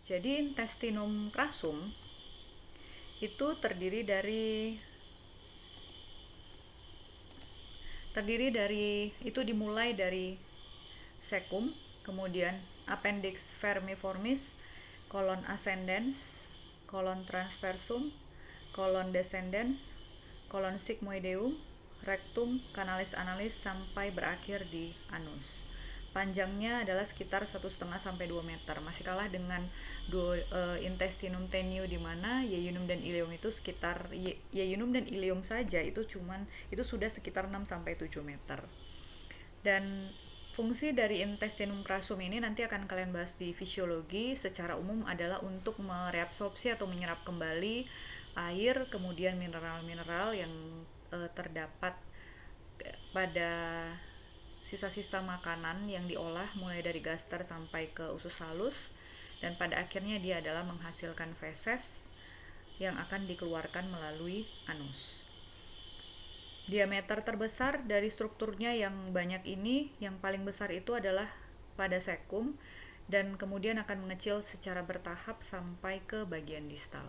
Jadi intestinum crassum itu itu dimulai dari cecum, kemudian appendix vermiformis, colon ascendens, colon transversum, colon descendens, colon sigmoideum, rectum, canalis analis sampai berakhir di anus. Panjangnya adalah sekitar 1,5 sampai 2 meter, masih kalah dengan intestinum tenue di mana yeyunum dan ileum itu sekitar yeyunum dan ileum saja itu sudah sekitar 6 sampai 7 meter. Dan fungsi dari intestinum crassum ini nanti akan kalian bahas di fisiologi. Secara umum adalah untuk mereabsorpsi atau menyerap kembali air, kemudian mineral-mineral yang terdapat pada sisa-sisa makanan yang diolah mulai dari gaster sampai ke usus halus, dan pada akhirnya dia adalah menghasilkan feses yang akan dikeluarkan melalui anus. Diameter terbesar dari strukturnya yang banyak ini, yang paling besar itu adalah pada cecum, dan kemudian akan mengecil secara bertahap sampai ke bagian distal.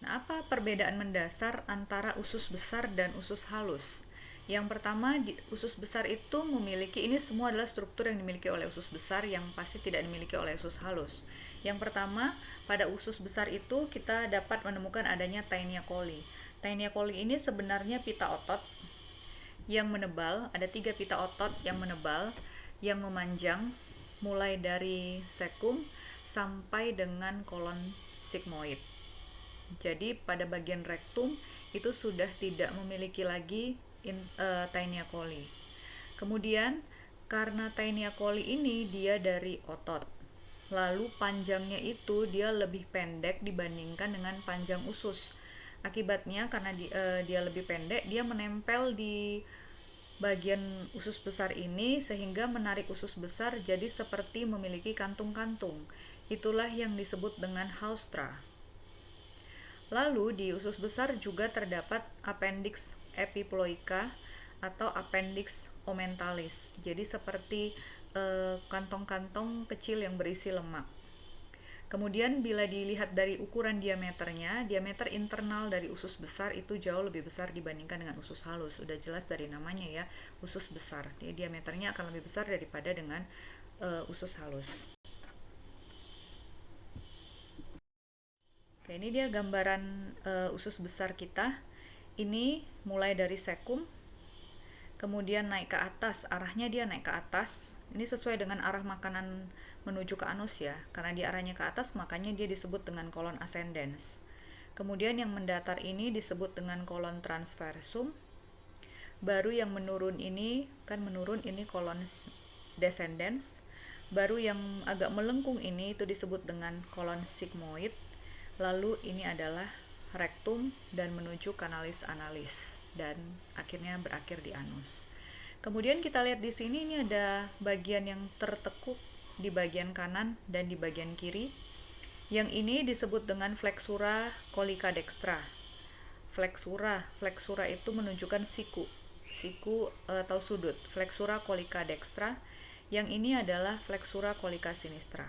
Nah, apa perbedaan mendasar antara usus besar dan usus halus? Yang pertama, usus besar itu memiliki, ini semua adalah struktur yang dimiliki oleh usus besar yang pasti tidak dimiliki oleh usus halus. Yang pertama, pada usus besar itu kita dapat menemukan adanya Taenia coli. Taenia coli ini sebenarnya pita otot yang menebal, ada 3 pita otot yang menebal, yang memanjang mulai dari cecum sampai dengan kolon sigmoid. Jadi pada bagian rektum itu sudah tidak memiliki lagi Taenia coli. Kemudian karena Taenia coli ini dia dari otot, lalu panjangnya itu dia lebih pendek dibandingkan dengan panjang usus. Akibatnya karena dia lebih pendek, dia menempel di bagian usus besar ini sehingga menarik usus besar jadi seperti memiliki kantung-kantung. Itulah yang disebut dengan haustra. Lalu di usus besar juga terdapat appendix epiploica atau appendix ommentalis. Jadi seperti kantong-kantong kecil yang berisi lemak. Kemudian bila dilihat dari ukuran diameternya, diameter internal dari usus besar itu jauh lebih besar dibandingkan dengan usus halus. Sudah jelas dari namanya ya, usus besar. Jadi diameternya akan lebih besar daripada dengan usus halus. Oke, ini dia gambaran usus besar kita. Ini mulai dari cecum, kemudian naik ke atas, arahnya dia naik ke atas. Ini sesuai dengan arah makanan menuju ke anus ya, karena dia arahnya ke atas makanya dia disebut dengan kolon ascendens. Kemudian yang mendatar ini disebut dengan kolon transversum. Baru yang menurun ini kolon descendens. Baru yang agak melengkung ini itu disebut dengan kolon sigmoid. Lalu ini adalah rektum dan menuju canalis analis dan akhirnya berakhir di anus. Kemudian kita lihat di sini, ini ada bagian yang tertekuk di bagian kanan dan di bagian kiri. Yang ini disebut dengan flexura colica dextra. Flexura itu menunjukkan siku atau sudut. Flexura colica dextra. Yang ini adalah flexura colica sinistra.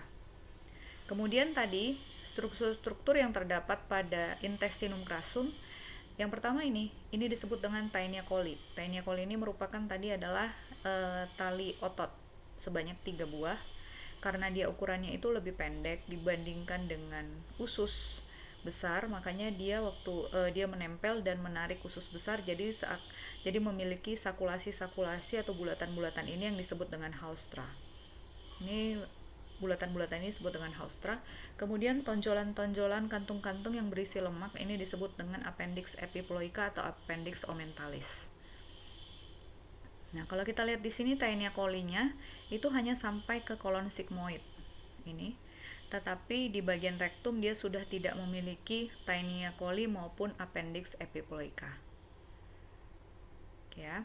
Kemudian tadi struktur yang terdapat pada intestinum crassum, yang pertama ini disebut dengan Taenia coli. Taenia coli ini merupakan tadi adalah tali otot sebanyak 3 buah. Karena dia ukurannya itu lebih pendek dibandingkan dengan usus besar, makanya dia waktu dia menempel dan menarik usus besar, jadi memiliki sakulasi atau bulatan-bulatan ini yang disebut dengan haustra. Ini bulatan-bulatan ini disebut dengan haustra. Kemudian tonjolan-tonjolan kantung-kantung yang berisi lemak ini disebut dengan appendix epiploica atau appendix ommentalis. Nah, kalau kita lihat di sini Taenia coli-nya itu hanya sampai ke kolon sigmoid ini. Tetapi di bagian rektum dia sudah tidak memiliki Taenia coli maupun appendix epiploica. Oke ya.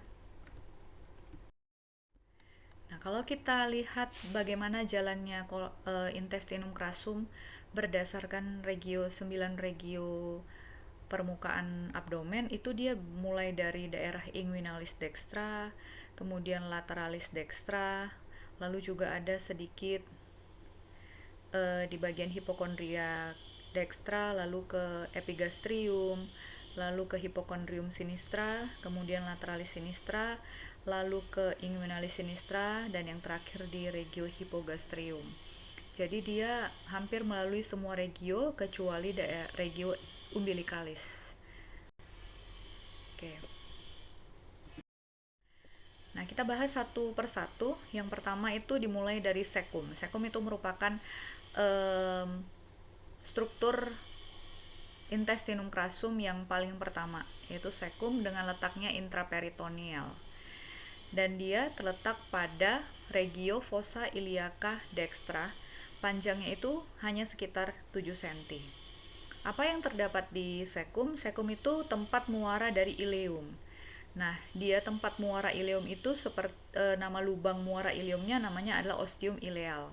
Nah, kalau kita lihat bagaimana jalannya intestinum crassum berdasarkan 9 regio permukaan abdomen, itu dia mulai dari daerah inguinalis dextra, kemudian lateralis dextra, lalu juga ada sedikit di bagian hipokondria dextra, lalu ke epigastrium, lalu ke hipokondrium sinistra, kemudian lateralis sinistra, lalu ke inguinalis sinistra, dan yang terakhir di regio hipogastrium. Jadi dia hampir melalui semua regio kecuali regio umbilicalis. Oke. Nah, kita bahas satu persatu. Yang pertama itu dimulai dari sekum. Sekum itu merupakan struktur intestinum crassum yang paling pertama, yaitu sekum dengan letaknya intraperitoneal. Dan dia terletak pada regio fossa iliaca dextra. Panjangnya itu hanya sekitar 7 cm. Apa yang terdapat di sekum? Sekum itu tempat muara dari ileum. Nah, dia tempat muara ileum itu seperti nama lubang muara ileumnya namanya adalah ostium ileal.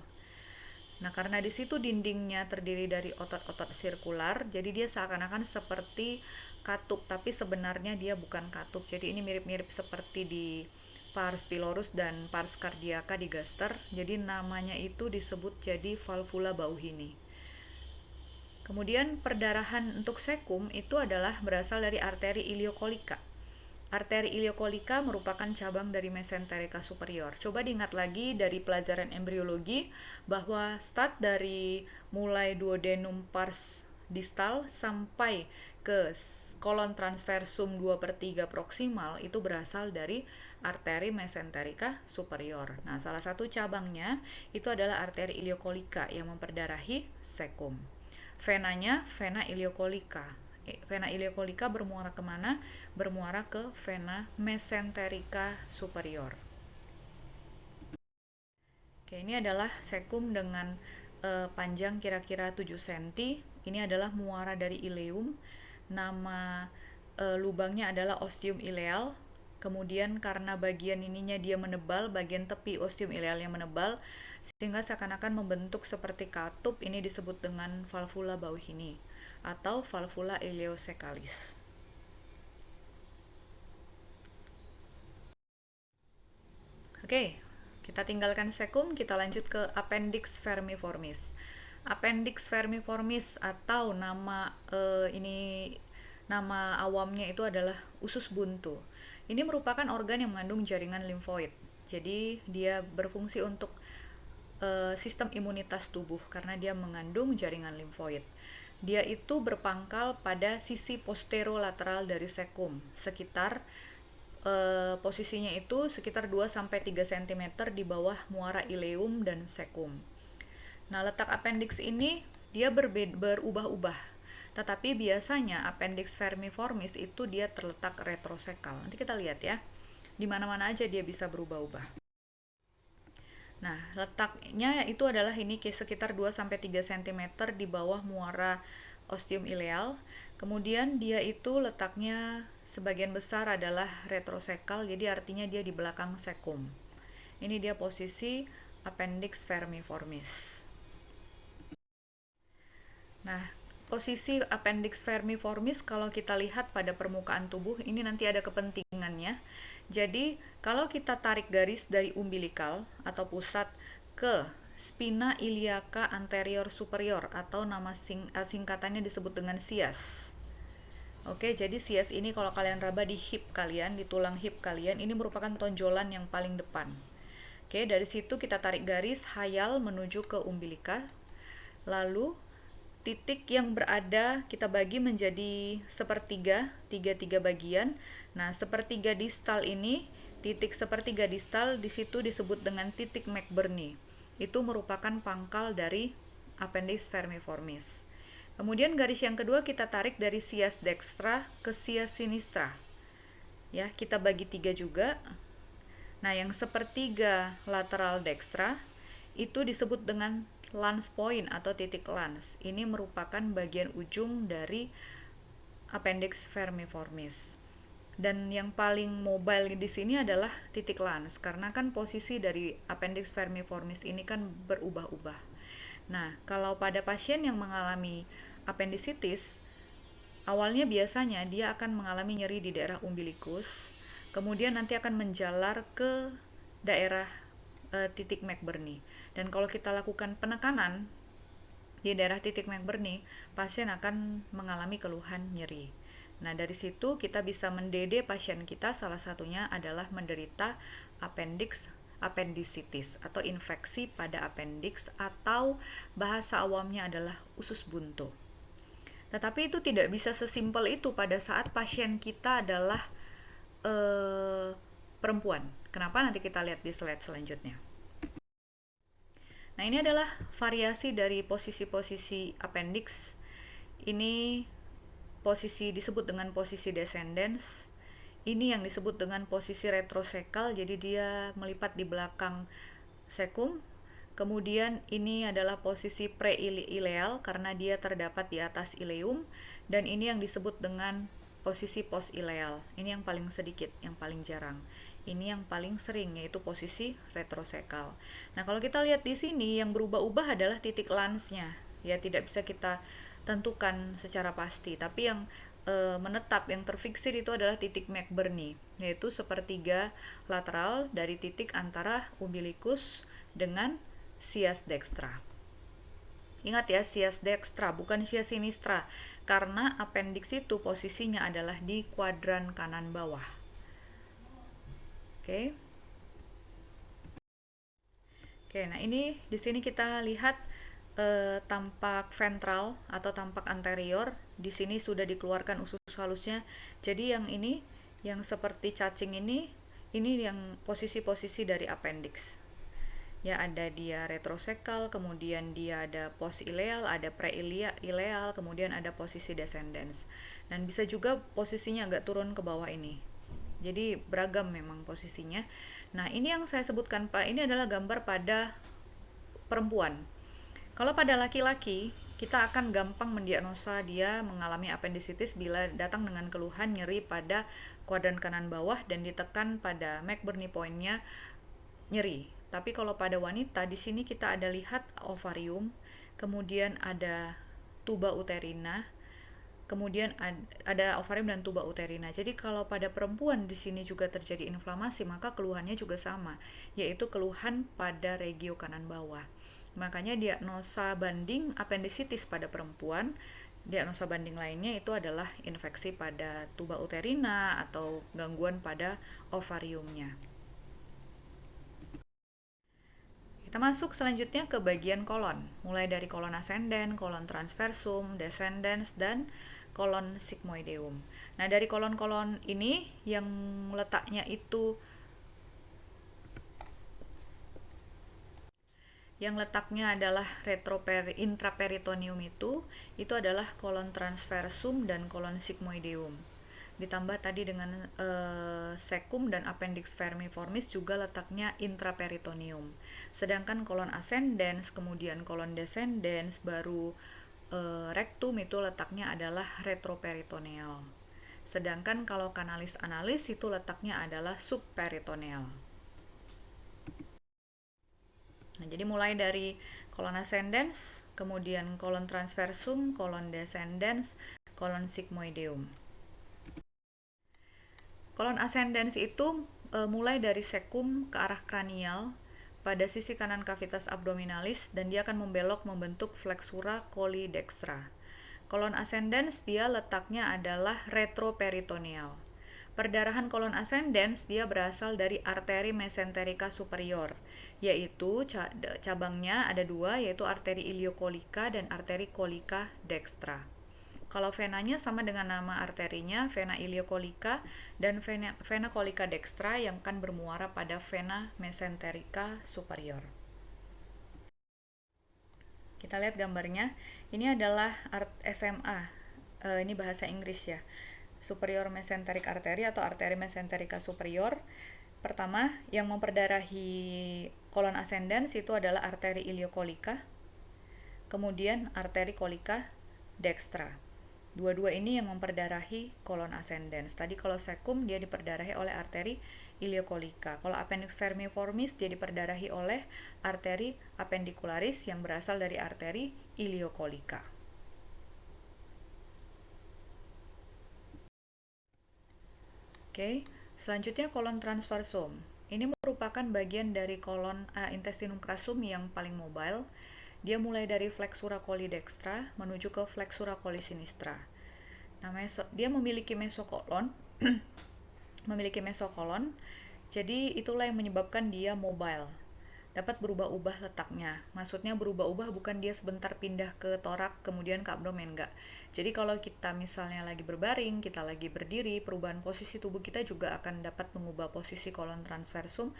Nah, karena di situ dindingnya terdiri dari otot-otot sirkular, jadi dia seakan-akan seperti katup, tapi sebenarnya dia bukan katup. Jadi ini mirip-mirip seperti di pars pylorus dan pars cardiaca di gaster. Jadi namanya itu disebut jadi valvula Bauhini. Kemudian perdarahan untuk sekum itu adalah berasal dari arteri iliokolika. Arteri iliokolika merupakan cabang dari mesenterica superior. Coba diingat lagi dari pelajaran embriologi bahwa start dari mulai duodenum pars distal sampai ke kolon transversum 2/3 proksimal itu berasal dari arteri mesenterica superior. Nah, salah satu cabangnya itu adalah arteri iliokolika yang memperdarahi sekum. Venanya vena iliokolika. Vena iliokolika bermuara kemana? Bermuara ke vena mesenterica superior. Oke, ini adalah sekum dengan panjang kira-kira 7 cm. Ini adalah muara dari ileum. Nama lubangnya adalah ostium ileal. Kemudian karena bagian ininya dia menebal, bagian tepi ostium ilealnya menebal, sehingga seakan-akan membentuk seperti katup. Ini disebut dengan valvula Bauhini atau valvula ileocecalis. Oke, kita tinggalkan sekum, kita lanjut ke appendix vermiformis. Appendix vermiformis atau nama awamnya itu adalah usus buntu. Ini merupakan organ yang mengandung jaringan limfoid. Jadi dia berfungsi untuk sistem imunitas tubuh karena dia mengandung jaringan limfoid. Dia itu berpangkal pada sisi posterolateral dari sekum, sekitar posisinya itu sekitar 2-3 cm di bawah muara ileum dan sekum. Nah, letak appendix ini dia berubah-ubah. Tetapi biasanya appendix vermiformis itu dia terletak retrosekal. Nanti kita lihat ya. Di mana-mana aja dia bisa berubah-ubah. Nah, letaknya itu adalah ini sekitar 2-3 cm di bawah muara ostium ileal. Kemudian dia itu letaknya sebagian besar adalah retrosekal, jadi artinya dia di belakang sekum. Ini dia posisi appendix vermiformis. Nah, posisi appendix vermiformis kalau kita lihat pada permukaan tubuh, ini nanti ada kepentingannya. Jadi, kalau kita tarik garis dari umbilikal atau pusat ke spina iliaca anterior superior atau nama singkatannya disebut dengan SIAS. Oke, jadi SIAS ini kalau kalian raba di hip kalian, di tulang hip kalian, ini merupakan tonjolan yang paling depan. Oke, dari situ kita tarik garis hayal menuju ke umbilika. Lalu titik yang berada kita bagi menjadi sepertiga, tiga bagian. Nah, sepertiga distal ini, titik sepertiga distal di situ disebut dengan titik McBurney. Itu merupakan pangkal dari appendix vermiformis. Kemudian garis yang kedua kita tarik dari sias dextra ke sias sinistra. Ya, kita bagi 3 juga. Nah, yang sepertiga lateral dextra itu disebut dengan lance point atau titik lance. Ini merupakan bagian ujung dari appendix vermiformis. Dan yang paling mobile di sini adalah titik lance karena kan posisi dari appendix vermiformis ini kan berubah-ubah. Nah, kalau pada pasien yang mengalami appendicitis, awalnya biasanya dia akan mengalami nyeri di daerah umbilikus, kemudian nanti akan menjalar ke daerah titik McBurney. Dan kalau kita lakukan penekanan di daerah titik McBurney, pasien akan mengalami keluhan nyeri. Nah, dari situ kita bisa mendede pasien kita, salah satunya adalah menderita appendicitis atau infeksi pada appendix, atau bahasa awamnya adalah usus buntu. Tetapi itu tidak bisa sesimpel itu pada saat pasien kita adalah perempuan. Kenapa? Nanti kita lihat di slide selanjutnya. Nah, ini adalah variasi dari posisi-posisi appendix. Ini posisi disebut dengan posisi descendens. Ini yang disebut dengan posisi retrosekal, jadi dia melipat di belakang sekum. Kemudian ini adalah posisi pre-ileal karena dia terdapat di atas ileum, dan ini yang disebut dengan posisi post-ileal. Ini yang paling sedikit, yang paling jarang. Ini yang paling sering, yaitu posisi retrosekal. Nah, kalau kita lihat di sini yang berubah-ubah adalah titik lansnya. Ya, tidak bisa kita tentukan secara pasti, tapi yang menetap, yang terfiksir itu adalah titik McBurney, yaitu sepertiga lateral dari titik antara umbilicus dengan sias dextra. Ingat ya, sias dextra bukan sias sinistra, karena appendix itu posisinya adalah di kuadran kanan bawah. Oke. Oke, nah ini di sini kita lihat tampak ventral atau tampak anterior. Di sini sudah dikeluarkan usus halusnya. Jadi yang ini, yang seperti cacing ini yang posisi-posisi dari appendix. Ya, ada dia retrosekal, kemudian dia ada post-ileal, ada pre-ileal, kemudian ada posisi descendens. Dan bisa juga posisinya agak turun ke bawah ini. Jadi beragam memang posisinya. Nah, ini yang saya sebutkan Pak, ini adalah gambar pada perempuan. Kalau pada laki-laki, kita akan gampang mendiagnosa dia mengalami appendicitis bila datang dengan keluhan nyeri pada kuadran kanan bawah dan ditekan pada McBurney point-nya nyeri. Tapi kalau pada wanita, di sini kita ada lihat ovarium, kemudian ada tuba uterina, kemudian ada ovarium dan tuba uterina. Jadi kalau pada perempuan di sini juga terjadi inflamasi, maka keluhannya juga sama, yaitu keluhan pada regio kanan bawah. Makanya diagnosa banding appendicitis pada perempuan, diagnosa banding lainnya itu adalah infeksi pada tuba uterina atau gangguan pada ovariumnya. Kita masuk selanjutnya ke bagian kolon, mulai dari kolon ascendens, kolon transversum, descendens, dan kolon sigmoideum. Nah, dari kolon-kolon ini yang letaknya itu adalah intraperitoneum, itu adalah kolon transversum dan kolon sigmoideum. Ditambah tadi dengan sekum dan appendix vermiformis juga letaknya intraperitoneum. Sedangkan kolon ascendens, kemudian kolon descendens, baru rectum itu letaknya adalah retroperitoneal. Sedangkan kalau kanalis analis itu letaknya adalah subperitoneal. Nah, jadi mulai dari kolon ascendens, kemudian kolon transversum, kolon descendens, kolon sigmoideum. Kolon ascendens itu mulai dari sekum ke arah kranial pada sisi kanan cavitas abdominalis, dan dia akan membelok membentuk flexura cholidextra. Kolon ascendens dia letaknya adalah retroperitoneal. Perdarahan kolon ascendens dia berasal dari arteri mesenterica superior, yaitu cabangnya ada dua, yaitu arteri iliokolika dan arteri kolika dextra. Kalau venanya sama dengan nama arterinya, vena iliokolika dan vena kolika dextra, yang akan bermuara pada vena mesenterica superior. Kita lihat gambarnya. Ini adalah SMA. Ini bahasa Inggris ya. Superior mesenteric artery atau arteri mesenterica superior. Pertama, yang memperdarahi kolon ascendens itu adalah arteri iliokolika, kemudian arteri kolika dextra. Dua-dua ini yang memperdarahi kolon ascendens. Tadi kalau sekum dia diperdarahi oleh arteri iliokolika. Kalau appendix vermiformis dia diperdarahi oleh arteri appendicularis yang berasal dari arteri iliokolika. Oke, selanjutnya kolon transversum. Ini merupakan bagian dari kolon intestinum crassum yang paling mobile. Dia mulai dari flexura coli dextra menuju ke flexura coli sinistra. Nah, dia memiliki mesokolon, memiliki mesokolon. Jadi itulah yang menyebabkan dia mobile. Dapat berubah-ubah letaknya. Maksudnya berubah-ubah bukan dia sebentar pindah ke torak kemudian ke abdomen, enggak. Jadi kalau kita misalnya lagi berbaring, kita lagi berdiri, perubahan posisi tubuh kita juga akan dapat mengubah posisi kolon transversum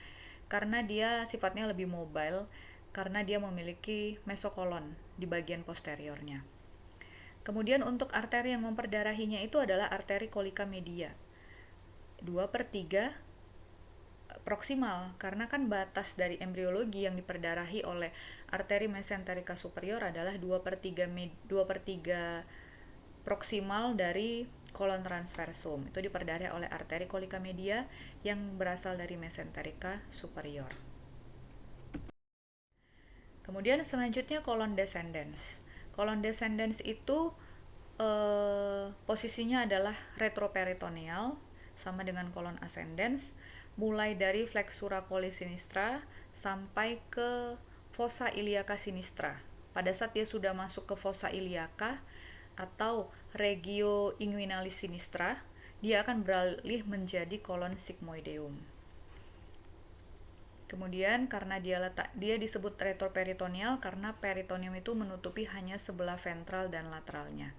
karena dia sifatnya lebih mobile karena dia memiliki mesokolon di bagian posteriornya. Kemudian untuk arteri yang memperdarahinya itu adalah arteri kolika media. 2/3 proksimal, karena kan batas dari embriologi yang diperdarahi oleh arteri mesenterica superior adalah 2/3 proksimal dari kolon transversum. Itu diperdarahi oleh arteri kolika media yang berasal dari mesenterica superior. Kemudian selanjutnya kolon descendens. Kolon descendens itu posisinya adalah retroperitoneal sama dengan kolon ascendens, mulai dari flexura coli sinistra sampai ke fossa iliaca sinistra. Pada saat dia sudah masuk ke fossa iliaca atau regio inguinalis sinistra, dia akan beralih menjadi kolon sigmoideum. Kemudian karena dia disebut retroperitoneal karena peritoneum itu menutupi hanya sebelah ventral dan lateralnya.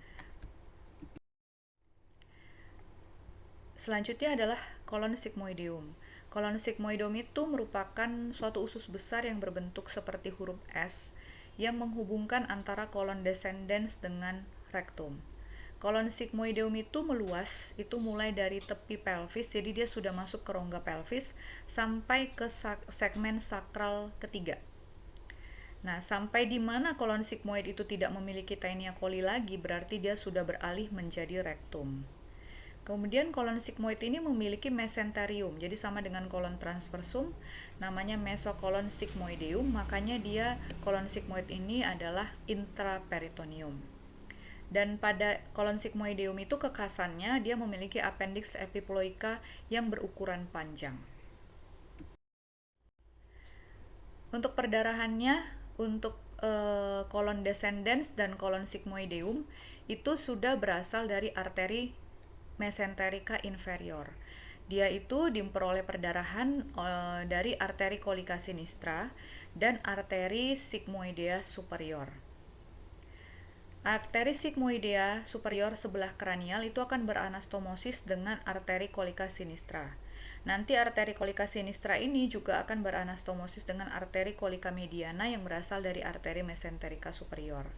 Selanjutnya adalah kolon sigmoideum. Kolon sigmoideum itu merupakan suatu usus besar yang berbentuk seperti huruf S yang menghubungkan antara kolon descendens dengan rektum. Kolon sigmoideum itu meluas, itu mulai dari tepi pelvis, jadi dia sudah masuk ke rongga pelvis sampai ke segmen sakral ketiga. Nah, sampai di mana kolon sigmoid itu tidak memiliki taenia coli lagi, berarti dia sudah beralih menjadi rektum. Kemudian kolon sigmoid ini memiliki mesenterium, jadi sama dengan kolon transversum, namanya mesokolon sigmoideum, makanya dia kolon sigmoid ini adalah intraperitoneum. Dan pada kolon sigmoideum itu kekhasannya dia memiliki appendix epiploica yang berukuran panjang. Untuk perdarahannya, untuk kolon descendens dan kolon sigmoideum itu sudah berasal dari arteri mesenterica inferior. Dia itu diperoleh perdarahan dari arteri kolika sinistra dan arteri sigmoidea superior. Arteri sigmoidea superior sebelah kranial itu akan beranastomosis dengan arteri kolika sinistra. Nanti arteri kolika sinistra ini juga akan beranastomosis dengan arteri kolika mediana yang berasal dari arteri mesenterica superior.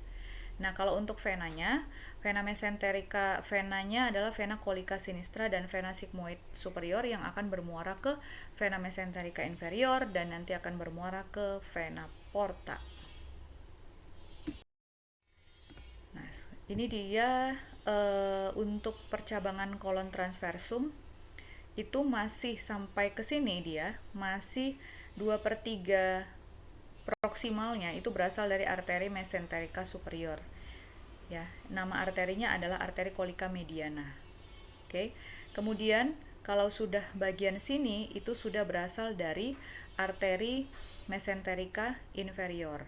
Nah, kalau untuk venanya, vena mesenterica, venanya adalah vena kolika sinistra dan vena sigmoid superior yang akan bermuara ke vena mesenterica inferior dan nanti akan bermuara ke vena porta. Nah, ini dia untuk percabangan kolon transversum itu masih sampai ke sini dia masih 2/3 proksimalnya itu berasal dari arteri mesenterica superior. Ya, nama arterinya adalah arteri kolika mediana. Oke. Kemudian kalau sudah bagian sini itu sudah berasal dari arteri mesenterica inferior.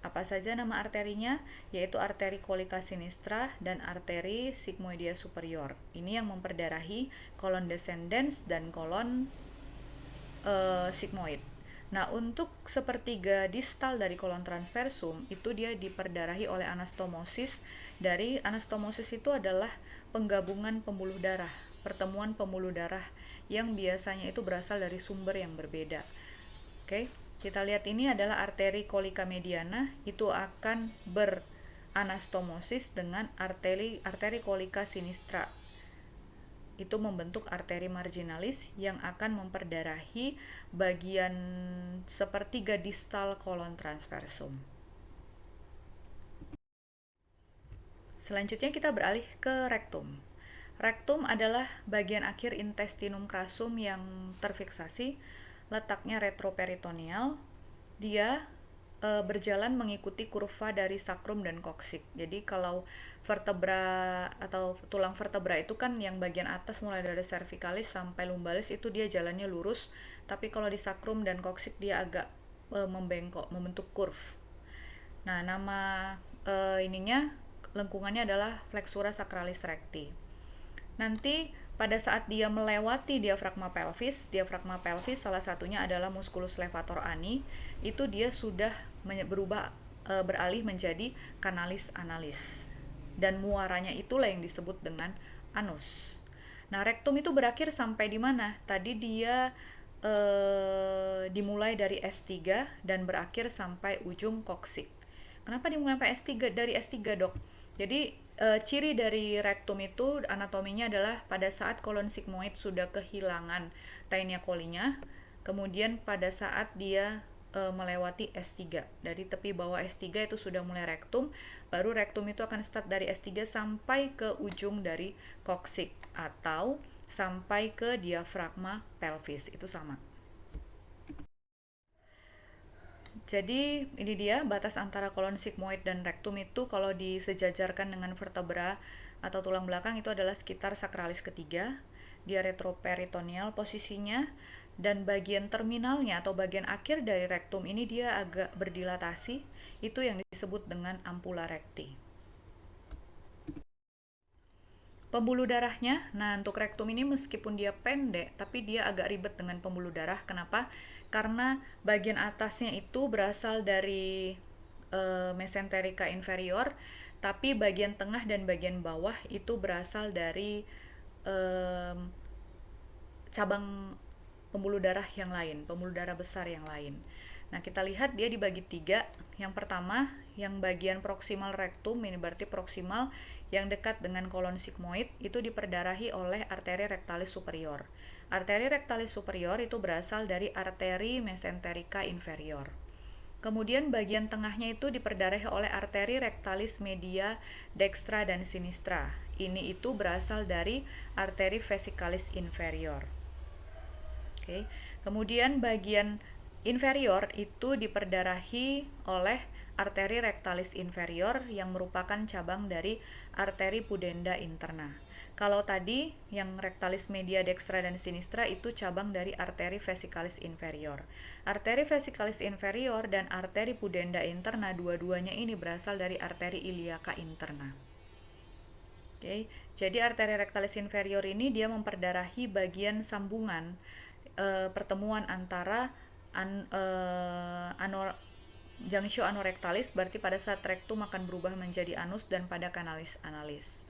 Apa saja nama arterinya? Yaitu arteri kolika sinistra dan arteri sigmoidea superior. Ini yang memperdarahi kolon descendens dan kolon sigmoid. Nah, untuk sepertiga distal dari kolon transversum itu dia diperdarahi oleh anastomosis. Dari anastomosis itu adalah penggabungan pembuluh darah, pertemuan pembuluh darah yang biasanya itu berasal dari sumber yang berbeda. Oke, kita lihat ini adalah arteri kolika mediana, itu akan beranastomosis dengan arteri kolika sinistra. Itu membentuk arteri marginalis yang akan memperdarahi bagian sepertiga distal kolon transversum. Selanjutnya kita beralih ke rektum. Rektum adalah bagian akhir intestinum crassum yang terfiksasi, letaknya retroperitoneal. Dia berjalan mengikuti kurva dari sakrum dan koksik. Jadi kalau vertebra atau tulang vertebra itu kan yang bagian atas mulai dari cervicalis sampai lumbalis itu dia jalannya lurus, tapi kalau di sakrum dan koksik dia agak membengkok, membentuk curve. Nah, nama ininya lengkungannya adalah flexura sacralis recti. Nanti pada saat dia melewati diafragma pelvis salah satunya adalah musculus levator ani, itu dia sudah berubah beralih menjadi canalis analis. Dan muaranya itulah yang disebut dengan anus. Nah, rektum itu berakhir sampai di mana? Tadi dia dimulai dari S3 dan berakhir sampai ujung koksik. Kenapa dimulai sampai S3 dari S3, Dok? Jadi ciri dari rektum itu anatominya adalah pada saat kolon sigmoid sudah kehilangan taenia colinya, kemudian pada saat dia melewati S3. Dari tepi bawah S3 itu sudah mulai rektum, baru rektum itu akan start dari S3 sampai ke ujung dari koksik atau sampai ke diafragma pelvis. Itu sama. Jadi ini dia batas antara kolon sigmoid dan rektum itu kalau disejajarkan dengan vertebra atau tulang belakang itu adalah sekitar sakralis ketiga, dia retroperitoneal posisinya, dan bagian terminalnya atau bagian akhir dari rektum ini dia agak berdilatasi, itu yang disebut dengan ampula recti. Pembuluh darahnya, nah untuk rektum ini meskipun dia pendek, tapi dia agak ribet dengan pembuluh darah. Kenapa? Karena bagian atasnya itu berasal dari mesenterica inferior, tapi bagian tengah dan bagian bawah itu berasal dari eh, cabang pembuluh darah yang lain, pembuluh darah besar yang lain. Nah, kita lihat dia dibagi tiga. Yang pertama, yang bagian proximal rectum, ini berarti proximal yang dekat dengan kolon sigmoid, itu diperdarahi oleh arteri rectalis superior. Arteri rectalis superior itu berasal dari arteri mesenterica inferior. Kemudian bagian tengahnya itu diperdarahi oleh arteri rectalis media dextra dan sinistra. Ini itu berasal dari arteri vesicalis inferior. Oke. Kemudian bagian inferior itu diperdarahi oleh arteri rectalis inferior yang merupakan cabang dari arteri pudenda interna. Kalau tadi yang rectalis media dextra dan sinistra itu cabang dari arteri vesicalis inferior. Arteri vesicalis inferior dan arteri pudenda interna dua-duanya ini berasal dari arteri iliaca interna. Oke, jadi arteri rectalis inferior ini dia memperdarahi bagian sambungan pertemuan antara junctio anorectalis, berarti pada saat rektum akan berubah menjadi anus, dan pada canalis analis.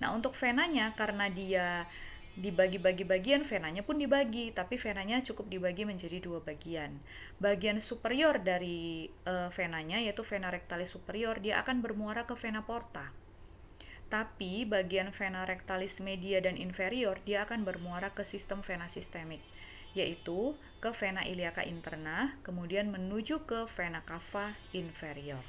Nah, untuk venanya karena dia dibagi-bagi bagian, venanya pun dibagi, tapi venanya cukup dibagi menjadi dua bagian. Bagian superior dari venanya, yaitu vena rectalis superior, dia akan bermuara ke vena porta. Tapi bagian vena rectalis media dan inferior dia akan bermuara ke sistem vena sistemik, yaitu ke vena iliaca interna, kemudian menuju ke vena cava inferior.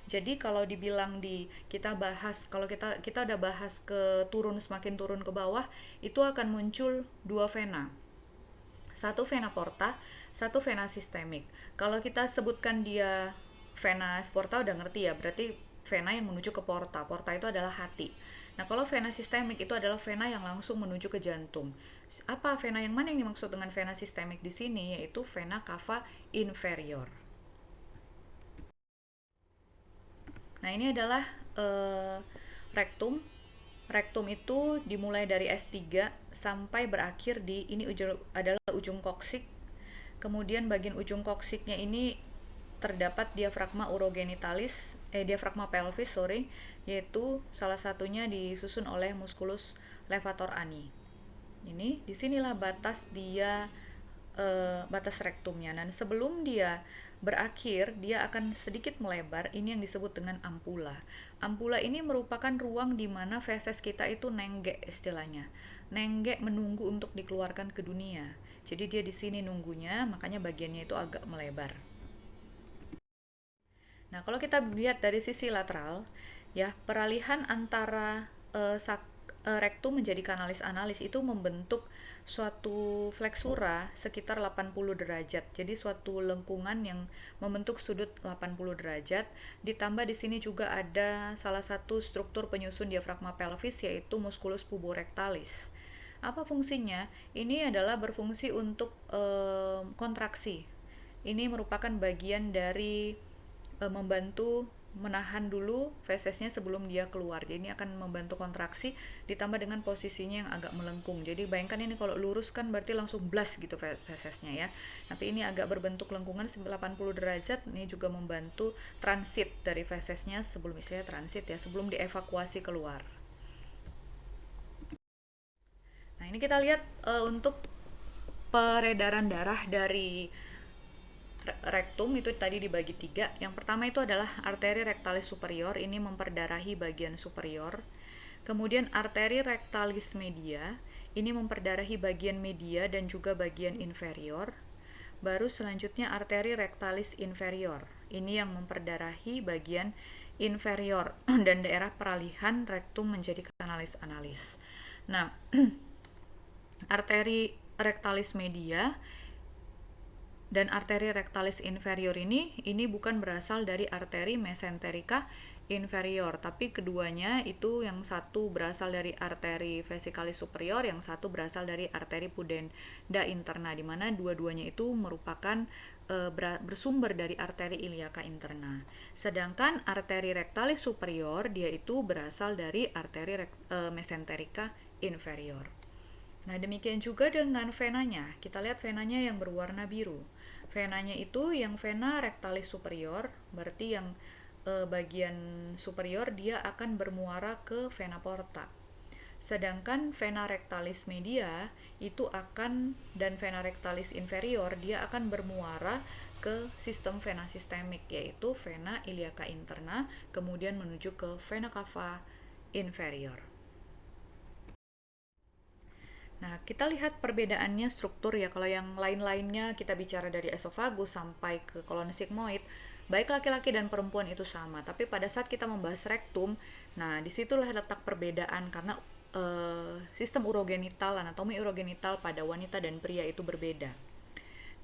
Jadi kalau dibilang kita bahas, kalau kita udah bahas ke semakin turun ke bawah, itu akan muncul dua vena. Satu vena porta, satu vena sistemik. Kalau kita sebutkan dia vena porta udah ngerti ya, berarti vena yang menuju ke porta. Porta itu adalah hati. Nah, kalau vena sistemik itu adalah vena yang langsung menuju ke jantung. Apa vena yang mana yang dimaksud dengan vena sistemik di sini? Yaitu vena cava inferior. Nah, ini adalah rektum. Rektum itu dimulai dari S3 sampai berakhir di ini adalah ujung koksik. Kemudian bagian ujung koksiknya ini terdapat diafragma urogenitalis, diafragma pelvis, yaitu salah satunya disusun oleh musculus levator ani. Ini disinilah batas dia batas rektumnya. Dan sebelum dia berakhir, dia akan sedikit melebar. Ini yang disebut dengan ampula. Ampula ini merupakan ruang di mana feses kita itu nenggek istilahnya. Nenggek menunggu untuk dikeluarkan ke dunia. Jadi dia di sini nunggunya, makanya bagiannya itu agak melebar. Nah, kalau kita lihat dari sisi lateral, ya peralihan antara rektum menjadi kanalis analis itu membentuk suatu fleksura sekitar 80 derajat. Jadi suatu lengkungan yang membentuk sudut 80 derajat. Ditambah di sini juga ada salah satu struktur penyusun diafragma pelvis yaitu musculus puborectalis. Apa fungsinya? Ini adalah berfungsi untuk kontraksi. Ini merupakan bagian dari membantu menahan dulu fesesnya sebelum dia keluar. Jadi ini akan membantu kontraksi ditambah dengan posisinya yang agak melengkung. Jadi bayangkan ini kalau lurus kan berarti langsung blast gitu fesesnya ya. Tapi ini agak berbentuk lengkungan 80 derajat. Ini juga membantu transit dari fesesnya sebelum istilahnya transit ya, sebelum dievakuasi keluar. Nah, ini kita lihat untuk peredaran darah dari rektum itu tadi dibagi tiga. Yang pertama itu adalah arteri rectalis superior, ini memperdarahi bagian superior. Kemudian arteri rectalis media, ini memperdarahi bagian media dan juga bagian inferior. Baru selanjutnya arteri rectalis inferior, ini yang memperdarahi bagian inferior dan daerah peralihan rektum menjadi kanalis analis. Nah, arteri rectalis media dan arteri rectalis inferior ini bukan berasal dari arteri mesenterica inferior, tapi keduanya itu yang satu berasal dari arteri vesicalis superior, yang satu berasal dari arteri pudenda interna, di mana dua-duanya itu merupakan bersumber dari arteri iliaca interna. Sedangkan arteri rectalis superior dia itu berasal dari arteri mesenterica inferior. Nah, demikian juga dengan venanya. Kita lihat venanya yang berwarna biru. Venanya itu yang vena rectalis superior, berarti yang bagian superior dia akan bermuara ke vena porta. Sedangkan vena rectalis media itu akan, dan vena rectalis inferior dia akan bermuara ke sistem vena sistemik, yaitu vena iliaca interna, kemudian menuju ke vena cava inferior. Nah, kita lihat perbedaannya struktur ya. Kalau yang lain-lainnya kita bicara dari esofagus sampai ke kolon sigmoid, baik laki-laki dan perempuan itu sama. Tapi pada saat kita membahas rektum, nah disitulah letak perbedaan karena sistem urogenital, anatomi urogenital pada wanita dan pria itu berbeda.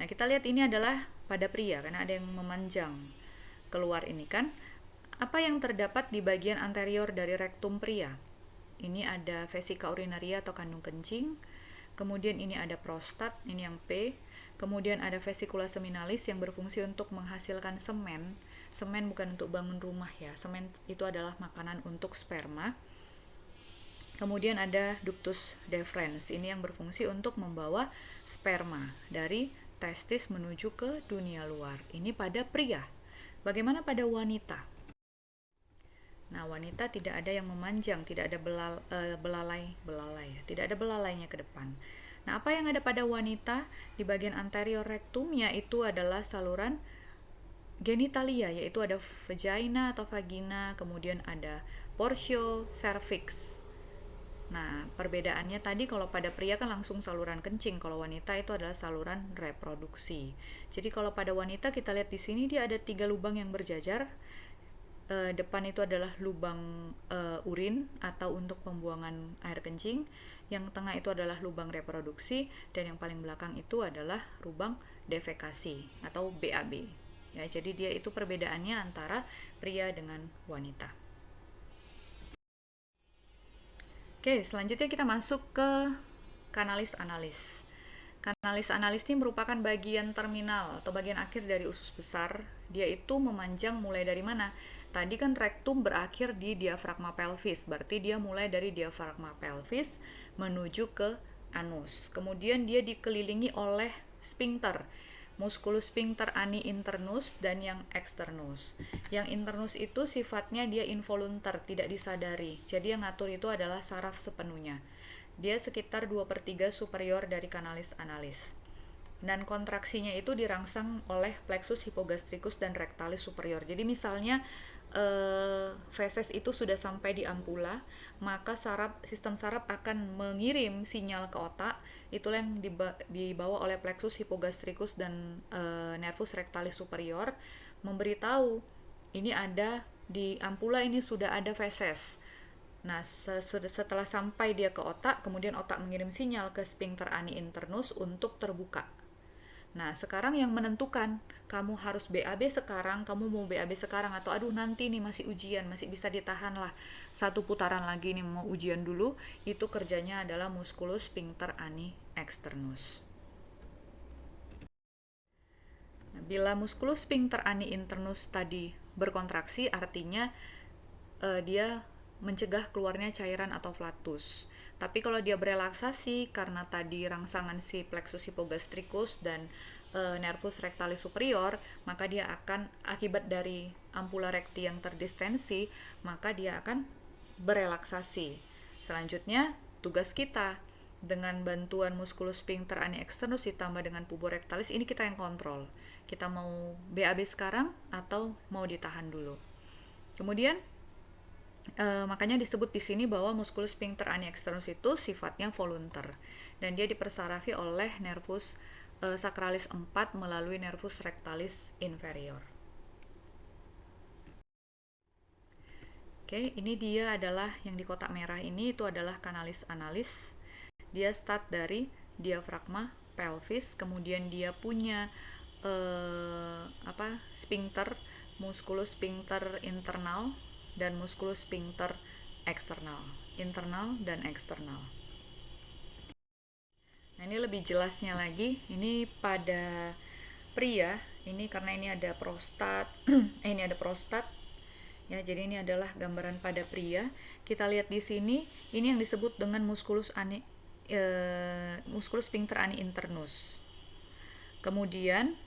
Nah, kita lihat ini adalah pada pria karena ada yang memanjang keluar ini kan. Apa yang terdapat di bagian anterior dari rektum pria? Ini ada vesika urinaria atau kandung kencing. Kemudian ini ada prostat, ini yang P. Kemudian ada vesikula seminalis yang berfungsi untuk menghasilkan semen. Semen bukan untuk bangun rumah ya. Semen itu adalah makanan untuk sperma. Kemudian ada ductus deferens, ini yang berfungsi untuk membawa sperma dari testis menuju ke dunia luar. Ini pada pria. Bagaimana pada wanita? Nah, wanita tidak ada yang memanjang, tidak ada belalai ya, tidak ada belalainya ke depan. Nah, apa yang ada pada wanita di bagian anterior rektumnya itu adalah saluran genitalia, yaitu ada vagina atau vagina, kemudian ada portio cervix. Nah, perbedaannya tadi kalau pada pria kan langsung saluran kencing, kalau wanita itu adalah saluran reproduksi. Jadi kalau pada wanita kita lihat di sini dia ada 3 lubang yang berjajar. Depan itu adalah lubang urin atau untuk pembuangan air kencing, yang tengah itu adalah lubang reproduksi, dan yang paling belakang itu adalah lubang defekasi atau BAB. Ya, jadi dia itu perbedaannya antara pria dengan wanita. Oke, selanjutnya kita masuk ke kanalis analis. Kanalis analis ini merupakan bagian terminal atau bagian akhir dari usus besar. Dia itu memanjang mulai dari mana? Tadi kan rektum berakhir di diafragma pelvis, berarti dia mulai dari diafragma pelvis menuju ke anus. Kemudian dia dikelilingi oleh sphincter, musculus sphincter ani internus dan yang externus. Yang internus itu sifatnya dia involuntar, tidak disadari. Jadi yang ngatur itu adalah saraf sepenuhnya. Dia sekitar 2/3 superior dari kanalis analis. Dan kontraksinya itu dirangsang oleh plexus hypogastricus dan rectalis superior. Jadi misalnya feses itu sudah sampai di ampula, maka sistem saraf akan mengirim sinyal ke otak. Itulah yang dibawa oleh plexus hypogastricus dan nervus rectalis superior, memberitahu ini ada di ampula, ini sudah ada feses. Nah, setelah sampai dia ke otak, kemudian otak mengirim sinyal ke sphincter ani internus untuk terbuka. Nah, sekarang yang menentukan, kamu harus BAB sekarang, kamu mau BAB sekarang, atau aduh nanti nih masih ujian, masih bisa ditahan lah, 1 putaran lagi nih mau ujian dulu, itu kerjanya adalah musculus sphincter ani externus. Nah, bila musculus sphincter ani internus tadi berkontraksi artinya dia mencegah keluarnya cairan atau flatus. Tapi kalau dia berelaksasi karena tadi rangsangan si plexus hipogastricus dan nervus rectalis superior, maka dia akan akibat dari ampula recti yang terdistensi, maka dia akan berelaksasi. Selanjutnya, tugas kita dengan bantuan musculus sphincter ani externus ditambah dengan pubor rectalis, ini kita yang kontrol. Kita mau BAB sekarang atau mau ditahan dulu. Kemudian makanya disebut di sini bahwa musculus sphincter ani externus itu sifatnya volunter dan dia dipersarafi oleh nervus sacralis 4 melalui nervus rectalis inferior. Oke, ini dia adalah yang di kotak merah ini, itu adalah canalis analis. Dia start dari diafragma pelvis, kemudian dia punya sphincter, musculus sphincter internal dan musculus sphincter eksternal, internal dan eksternal. Nah, ini lebih jelasnya lagi, ini pada pria, ini karena ini ada prostat, ini ada prostat, ya, jadi ini adalah gambaran pada pria. Kita lihat di sini, ini yang disebut dengan musculus sphincter ani internus. Kemudian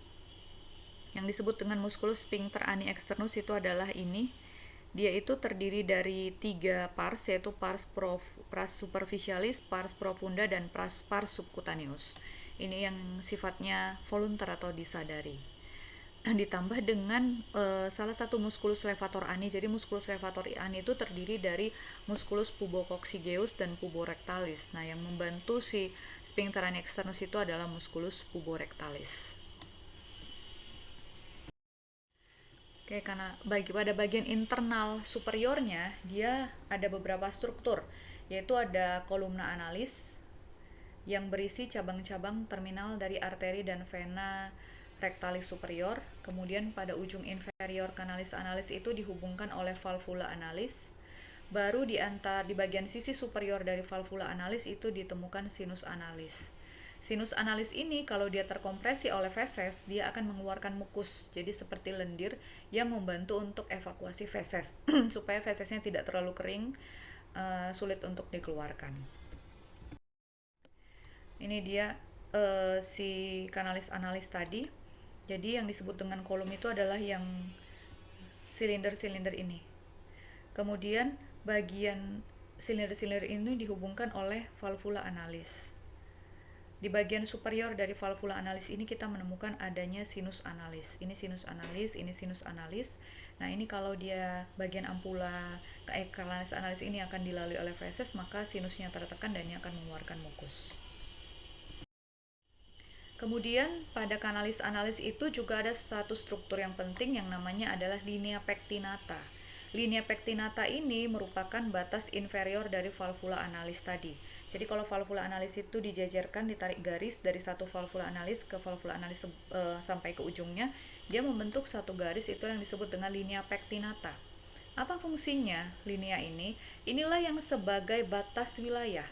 yang disebut dengan musculus sphincter ani externus itu adalah ini. Dia itu terdiri dari 3 pars, yaitu pars superficialis, pars profunda, dan pars subcutaneus. Ini yang sifatnya volunter atau disadari. Ditambah dengan salah satu musculus levator ani. Jadi musculus levator ani itu terdiri dari musculus pubococcygeus dan puborectalis. Nah, yang membantu si sphincter ani externus itu adalah musculus puborectalis. Oke, karena pada bagian internal superiornya dia ada beberapa struktur, yaitu ada kolumna analis yang berisi cabang-cabang terminal dari arteri dan vena rectalis superior. Kemudian pada ujung inferior canalis analis itu dihubungkan oleh valvula analis. Baru di bagian sisi superior dari valvula analis itu ditemukan sinus analis. Sinus analis ini kalau dia terkompresi oleh feses, dia akan mengeluarkan mukus, jadi seperti lendir yang membantu untuk evakuasi feses supaya fesesnya tidak terlalu kering, sulit untuk dikeluarkan. Ini dia si kanalis analis tadi. Jadi yang disebut dengan kolom itu adalah yang silinder-silinder ini. Kemudian bagian silinder-silinder ini dihubungkan oleh valvula analis. Di bagian superior dari valvula analis ini kita menemukan adanya sinus analis. Ini sinus analis, ini sinus analis. Nah, ini kalau dia bagian ampula kanalis analis ini akan dilalui oleh feses, maka sinusnya tertekan dan ini akan mengeluarkan mukus. Kemudian pada kanalis analis itu juga ada satu struktur yang penting yang namanya adalah linea pectinata. Linea pectinata ini merupakan batas inferior dari valvula analis tadi. Jadi kalau valvula analis itu dijajarkan, ditarik garis dari satu valvula analis ke valvula analis sampai ke ujungnya, dia membentuk satu garis, itu yang disebut dengan linea pectinata. Apa fungsinya linea ini? Inilah yang sebagai batas wilayah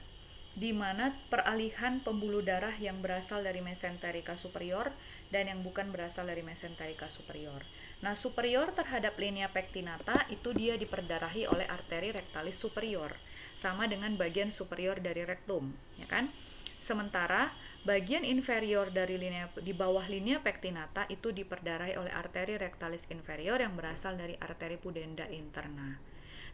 di mana peralihan pembuluh darah yang berasal dari mesenterica superior dan yang bukan berasal dari mesenterica superior. Nah, superior terhadap linea pectinata itu dia diperdarahi oleh arteri rectalis superior, sama dengan bagian superior dari rektum, ya kan? Sementara bagian inferior dari di bawah linea pectinata itu diperdarahi oleh arteri rectalis inferior yang berasal dari arteri pudenda interna.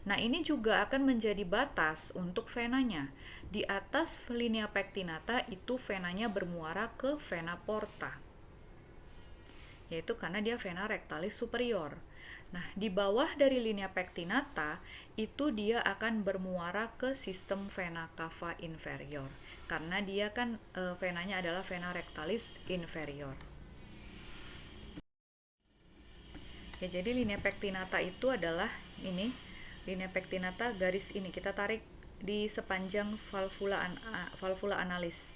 Nah, ini juga akan menjadi batas untuk venanya. Di atas linea pectinata itu venanya bermuara ke vena porta, yaitu karena dia vena rectalis superior. Nah, di bawah dari linea pectinata itu dia akan bermuara ke sistem vena cava inferior, karena dia kan venanya adalah vena rectalis inferior. Ya, jadi linea pectinata itu adalah ini, linea pectinata garis ini kita tarik di sepanjang valvula analis.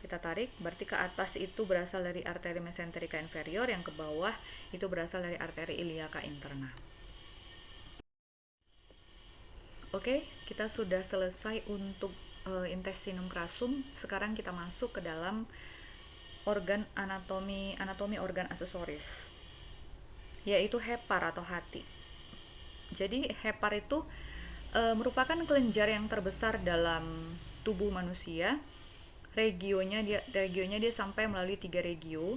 Kita tarik, berarti ke atas itu berasal dari arteri mesenterica inferior, yang ke bawah itu berasal dari arteri iliaca interna. Oke, kita sudah selesai untuk intestinum crassum. Sekarang kita masuk ke dalam organ anatomi organ aksesoris. yaitu hepar atau hati. Jadi hepar itu merupakan kelenjar yang terbesar dalam tubuh manusia. Regionya dia sampai melalui 3 regio.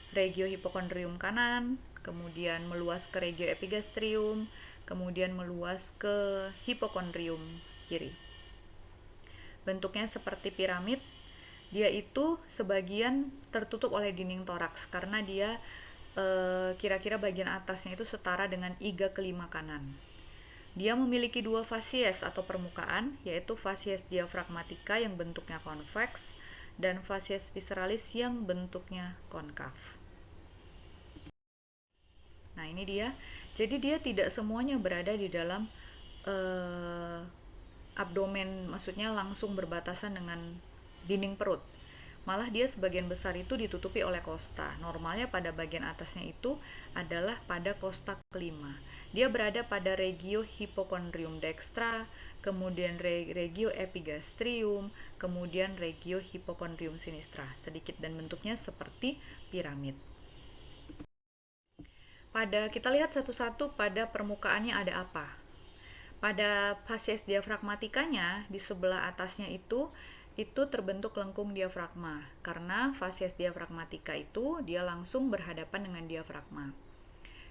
Regio hipokondrium kanan, kemudian meluas ke regio epigastrium, kemudian meluas ke hipokondrium kiri. Bentuknya seperti piramid. Dia itu sebagian tertutup oleh dinding toraks karena dia kira-kira bagian atasnya itu setara dengan iga kelima kanan. Dia memiliki 2 fasies atau permukaan, yaitu fasies diafragmatika yang bentuknya konveks dan fasies visceralis yang bentuknya konkav. Nah, ini dia. Jadi dia tidak semuanya berada di dalam abdomen, maksudnya langsung berbatasan dengan dinding perut. Malah dia sebagian besar itu ditutupi oleh kosta. Normalnya pada bagian atasnya itu adalah pada kosta kelima. Dia berada pada regio hipokondrium dextra, kemudian regio epigastrium, kemudian regio hipokondrium sinistra. Sedikit dan bentuknya seperti piramid. Kita lihat satu-satu pada permukaannya ada apa. Pada fasies diafragmatikanya di sebelah atasnya itu terbentuk lengkung diafragma karena fasies diafragmatika itu dia langsung berhadapan dengan diafragma.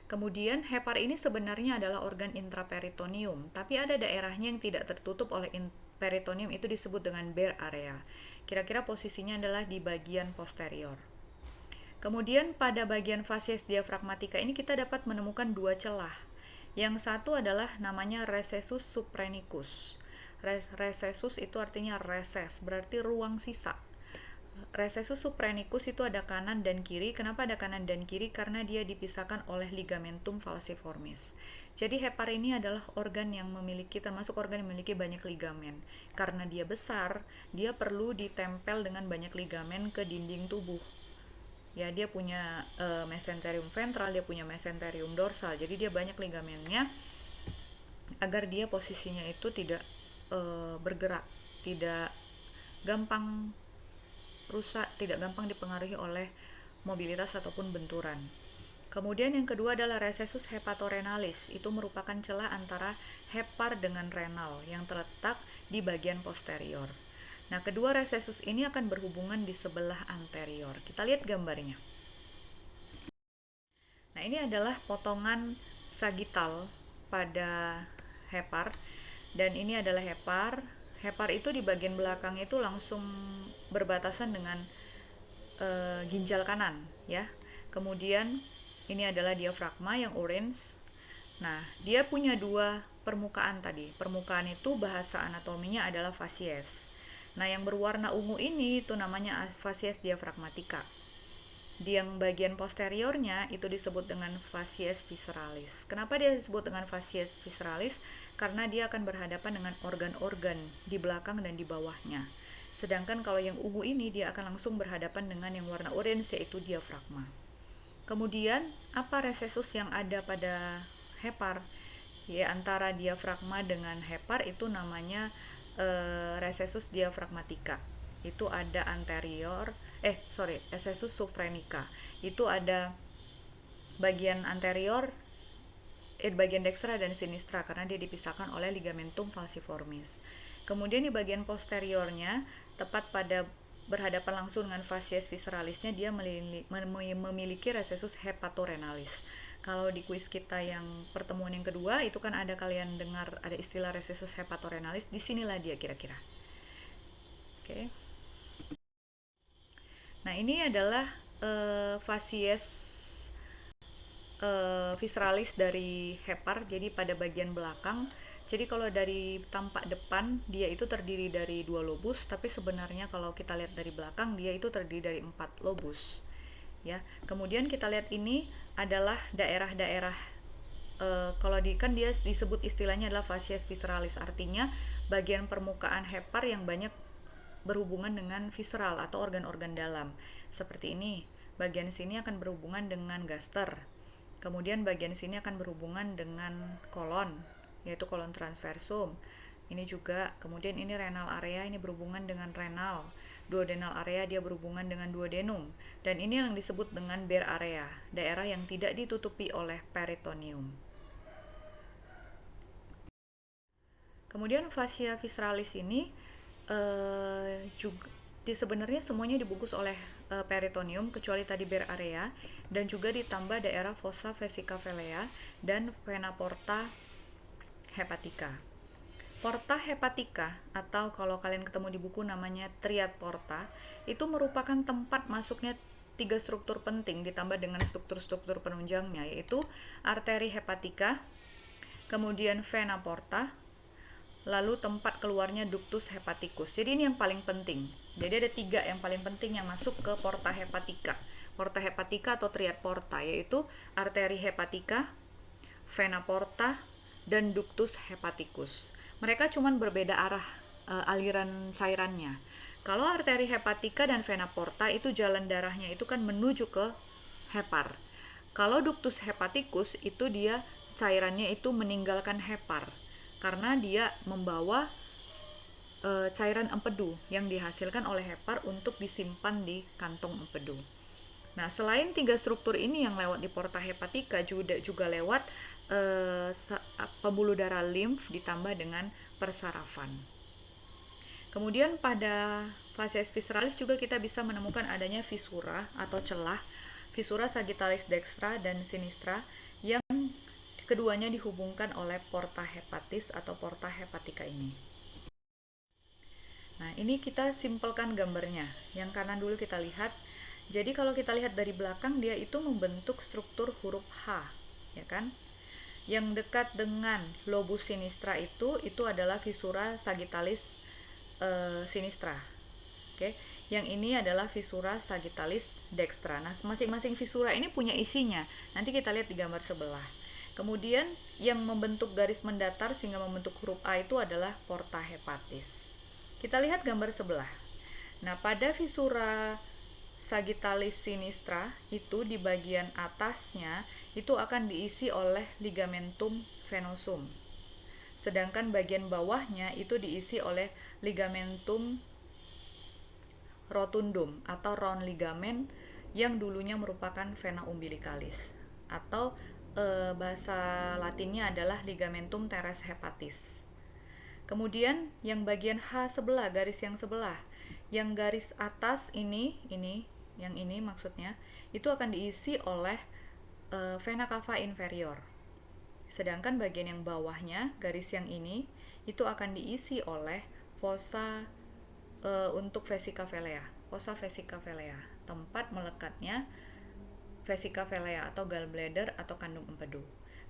Kemudian hepar ini sebenarnya adalah organ intraperitoneum, tapi ada daerahnya yang tidak tertutup oleh peritoneum, itu disebut dengan bare area. Kira-kira posisinya adalah di bagian posterior. Kemudian pada bagian fasies diafragmatika ini kita dapat menemukan 2 celah. Yang satu adalah namanya recessus supranicus. Recessus itu artinya reses, berarti ruang sisa. Recessus supranicus itu ada kanan dan kiri. Kenapa ada kanan dan kiri? Karena dia dipisahkan oleh ligamentum falciformis. Jadi hepar ini adalah organ yang termasuk organ yang memiliki banyak ligamen. Karena dia besar, dia perlu ditempel dengan banyak ligamen ke dinding tubuh. Ya, dia punya mesenterium ventral, dia punya mesenterium dorsal. Jadi dia banyak ligamennya agar dia posisinya itu tidak bergerak, tidak gampang rusak, tidak gampang dipengaruhi oleh mobilitas ataupun benturan. Kemudian yang kedua adalah recessus hepatorenalis. Itu merupakan celah antara hepar dengan renal yang terletak di bagian posterior. Nah, kedua recessus ini akan berhubungan di sebelah anterior. Kita lihat gambarnya. Nah, ini adalah potongan sagital pada hepar, dan ini adalah hepar. Hepar itu di bagian belakang itu langsung berbatasan dengan ginjal kanan, ya. Kemudian ini adalah diafragma yang orange. Nah, dia punya 2 permukaan tadi. Permukaan itu bahasa anatominya adalah fasies. Nah, yang berwarna ungu ini itu namanya fasies diafragmatika. Di yang bagian posteriornya itu disebut dengan fasies visceralis. Kenapa dia disebut dengan fasies visceralis? Karena dia akan berhadapan dengan organ-organ di belakang dan di bawahnya. Sedangkan kalau yang ungu ini dia akan langsung berhadapan dengan yang warna orange, yaitu diafragma. Kemudian apa recessus yang ada pada hepar? Ya, antara diafragma dengan hepar itu namanya recessus diafragmatika. Itu ada recessus supranica. Itu ada bagian anterior, bagian dextra dan sinistra karena dia dipisahkan oleh ligamentum falciformis. Kemudian di bagian posteriornya, tepat pada berhadapan langsung dengan fasies visceralisnya, dia memiliki recessus hepatorenalis. Kalau di kuis kita yang pertemuan yang kedua itu kan ada, kalian dengar ada istilah recessus hepatorenalis, disinilah dia kira-kira. Oke. Nah, ini adalah fasies visceralis dari hepar. Jadi pada bagian belakang. Jadi kalau dari tampak depan dia itu terdiri dari 2 lobus, tapi sebenarnya kalau kita lihat dari belakang dia itu terdiri dari 4 lobus. Ya. Kemudian kita lihat ini adalah daerah-daerah kalau kan dia disebut istilahnya adalah fasies visceralis, artinya bagian permukaan hepar yang banyak berhubungan dengan visceral atau organ-organ dalam. Seperti ini, bagian sini akan berhubungan dengan gaster. Kemudian bagian sini akan berhubungan dengan kolon, yaitu kolon transversum. Ini juga, kemudian ini renal area, ini berhubungan dengan renal. duodenal area dia berhubungan dengan duodenum, dan ini yang disebut dengan bare area, daerah yang tidak ditutupi oleh peritoneum. Kemudian fascia visceralis ini juga sebenarnya semuanya dibungkus oleh peritoneum kecuali tadi bare area, dan juga ditambah daerah fossa vesica velea dan vena porta hepatica. Porta hepatica, atau kalau kalian ketemu di buku namanya triad porta, itu merupakan tempat masuknya 3 struktur penting ditambah dengan struktur-struktur penunjangnya, yaitu arteri hepatica, kemudian vena porta, lalu tempat keluarnya ductus hepaticus. Jadi ini yang paling penting. Jadi ada 3 yang paling penting yang masuk ke porta hepatica. Porta hepatica atau triad porta, yaitu arteri hepatica, vena porta, dan ductus hepaticus. Mereka cuma berbeda arah aliran cairannya. Kalau arteri hepatica dan vena porta itu jalan darahnya itu kan menuju ke hepar. Kalau ductus hepaticus itu dia cairannya itu meninggalkan hepar, karena dia membawa cairan empedu yang dihasilkan oleh hepar untuk disimpan di kantong empedu. Nah, selain 3 struktur ini yang lewat di porta hepatica, juga lewat pembuluh darah limf ditambah dengan persarafan. Kemudian pada fascia visceralis juga kita bisa menemukan adanya fisura atau celah, fisura sagittalis dextra dan sinistra, yang keduanya dihubungkan oleh porta hepatis atau porta hepatica ini. Nah, ini kita simpelkan gambarnya. Yang kanan dulu kita lihat. Jadi kalau kita lihat dari belakang, dia itu membentuk struktur huruf H, ya kan? Yang dekat dengan lobus sinistra itu adalah fisura sagittalis sinistra. Oke. Yang ini adalah fisura sagittalis dextra. Nah, masing-masing fisura ini punya isinya. Nanti kita lihat di gambar sebelah. Kemudian yang membentuk garis mendatar sehingga membentuk huruf A itu adalah porta hepatis. Kita lihat gambar sebelah. Nah, pada fisura sagittalis sinistra itu di bagian atasnya itu akan diisi oleh ligamentum venosum. Sedangkan bagian bawahnya itu diisi oleh ligamentum rotundum atau round ligament yang dulunya merupakan vena umbilicalis, atau bahasa latinnya adalah ligamentum teres hepatis. Kemudian yang bagian H sebelah, garis yang sebelah, yang garis atas ini yang ini maksudnya, itu akan diisi oleh vena cava inferior. Sedangkan bagian yang bawahnya, garis yang ini, itu akan diisi oleh fossa untuk vesica velea, fossa vesica velea, tempat melekatnya vesica velea atau gallbladder atau kandung empedu.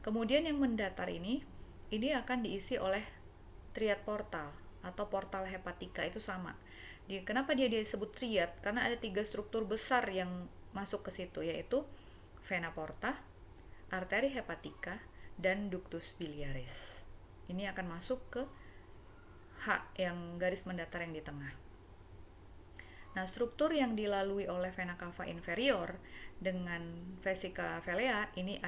Kemudian yang mendatar ini akan diisi oleh triad portal atau portal hepatica, itu sama. Kenapa dia disebut triad? Karena ada 3 struktur besar yang masuk ke situ, yaitu vena porta, arteri hepatica, dan ductus biliaris. Ini akan masuk ke H yang garis mendatar yang di tengah. Nah, struktur yang dilalui oleh vena cava inferior dengan vesica velea ini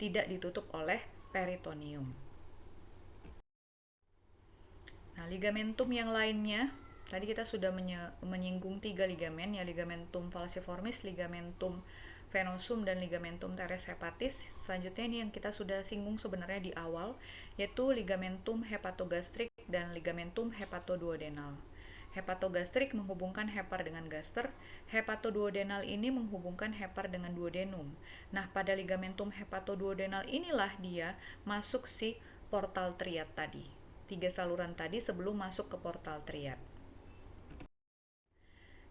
tidak ditutup oleh peritoneum. Nah, ligamentum yang lainnya, tadi kita sudah menyinggung 3 ligamen, ya, ligamentum falciformis, ligamentum venosum, dan ligamentum teres hepatis. Selanjutnya ini yang kita sudah singgung sebenarnya di awal, yaitu ligamentum hepatogastrik dan ligamentum hepatoduodenal. Hepatogastrik menghubungkan hepar dengan gaster, hepatoduodenal ini menghubungkan hepar dengan duodenum. Nah, pada ligamentum hepatoduodenal inilah dia masuk si portal triad tadi. 3 saluran tadi sebelum masuk ke portal triad.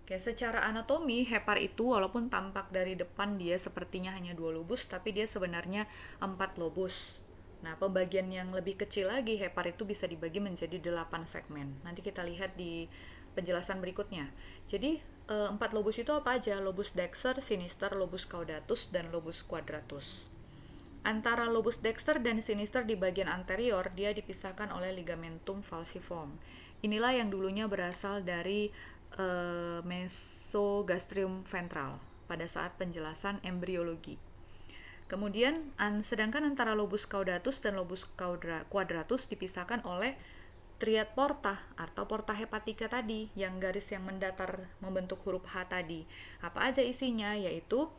Oke, secara anatomi hepar itu walaupun tampak dari depan dia sepertinya hanya 2 lobus, tapi dia sebenarnya 4 lobus. Nah, pembagian yang lebih kecil lagi, hepar itu bisa dibagi menjadi 8 segmen. Nanti kita lihat di penjelasan berikutnya. Jadi, 4 lobus itu apa aja? Lobus dexter, sinister, lobus caudatus, dan lobus quadratus. Antara lobus dexter dan sinister di bagian anterior, dia dipisahkan oleh ligamentum falciform. Inilah yang dulunya berasal dari mesogastrium ventral pada saat penjelasan embriologi. Kemudian sedangkan antara lobus caudatus dan lobus quadratus dipisahkan oleh triad porta atau porta hepatika tadi, yang garis yang mendatar membentuk huruf H tadi. Apa aja isinya? Yaitu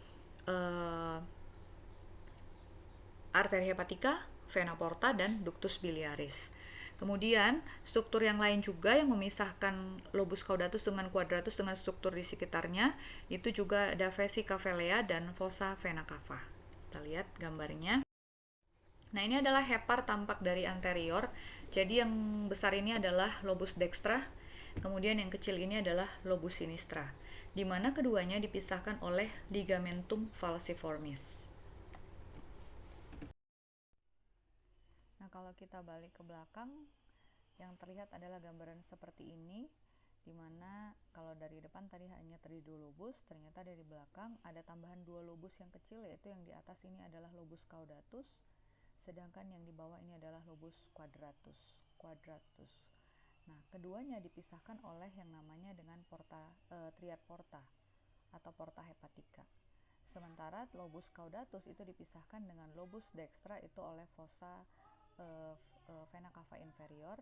arteri hepatika, vena porta, dan ductus biliaris. Kemudian, struktur yang lain juga yang memisahkan lobus caudatus dengan quadratus dengan struktur di sekitarnya, itu juga ada vesica velea dan fossa vena cava. Kita lihat gambarnya. Nah, ini adalah hepar tampak dari anterior. Jadi yang besar ini adalah lobus dextra, kemudian yang kecil ini adalah lobus sinistra, di mana keduanya dipisahkan oleh ligamentum falciformis. Nah, kalau kita balik ke belakang, yang terlihat adalah gambaran seperti ini, di mana kalau dari depan tadi hanya terdiri 2 lobus, ternyata dari belakang ada tambahan 2 lobus yang kecil, yaitu yang di atas ini adalah lobus caudatus, sedangkan yang di bawah ini adalah lobus quadratus. Nah, keduanya dipisahkan oleh yang namanya dengan triad porta atau porta hepatica. Sementara lobus caudatus itu dipisahkan dengan lobus dextra itu oleh fossa vena cava inferior,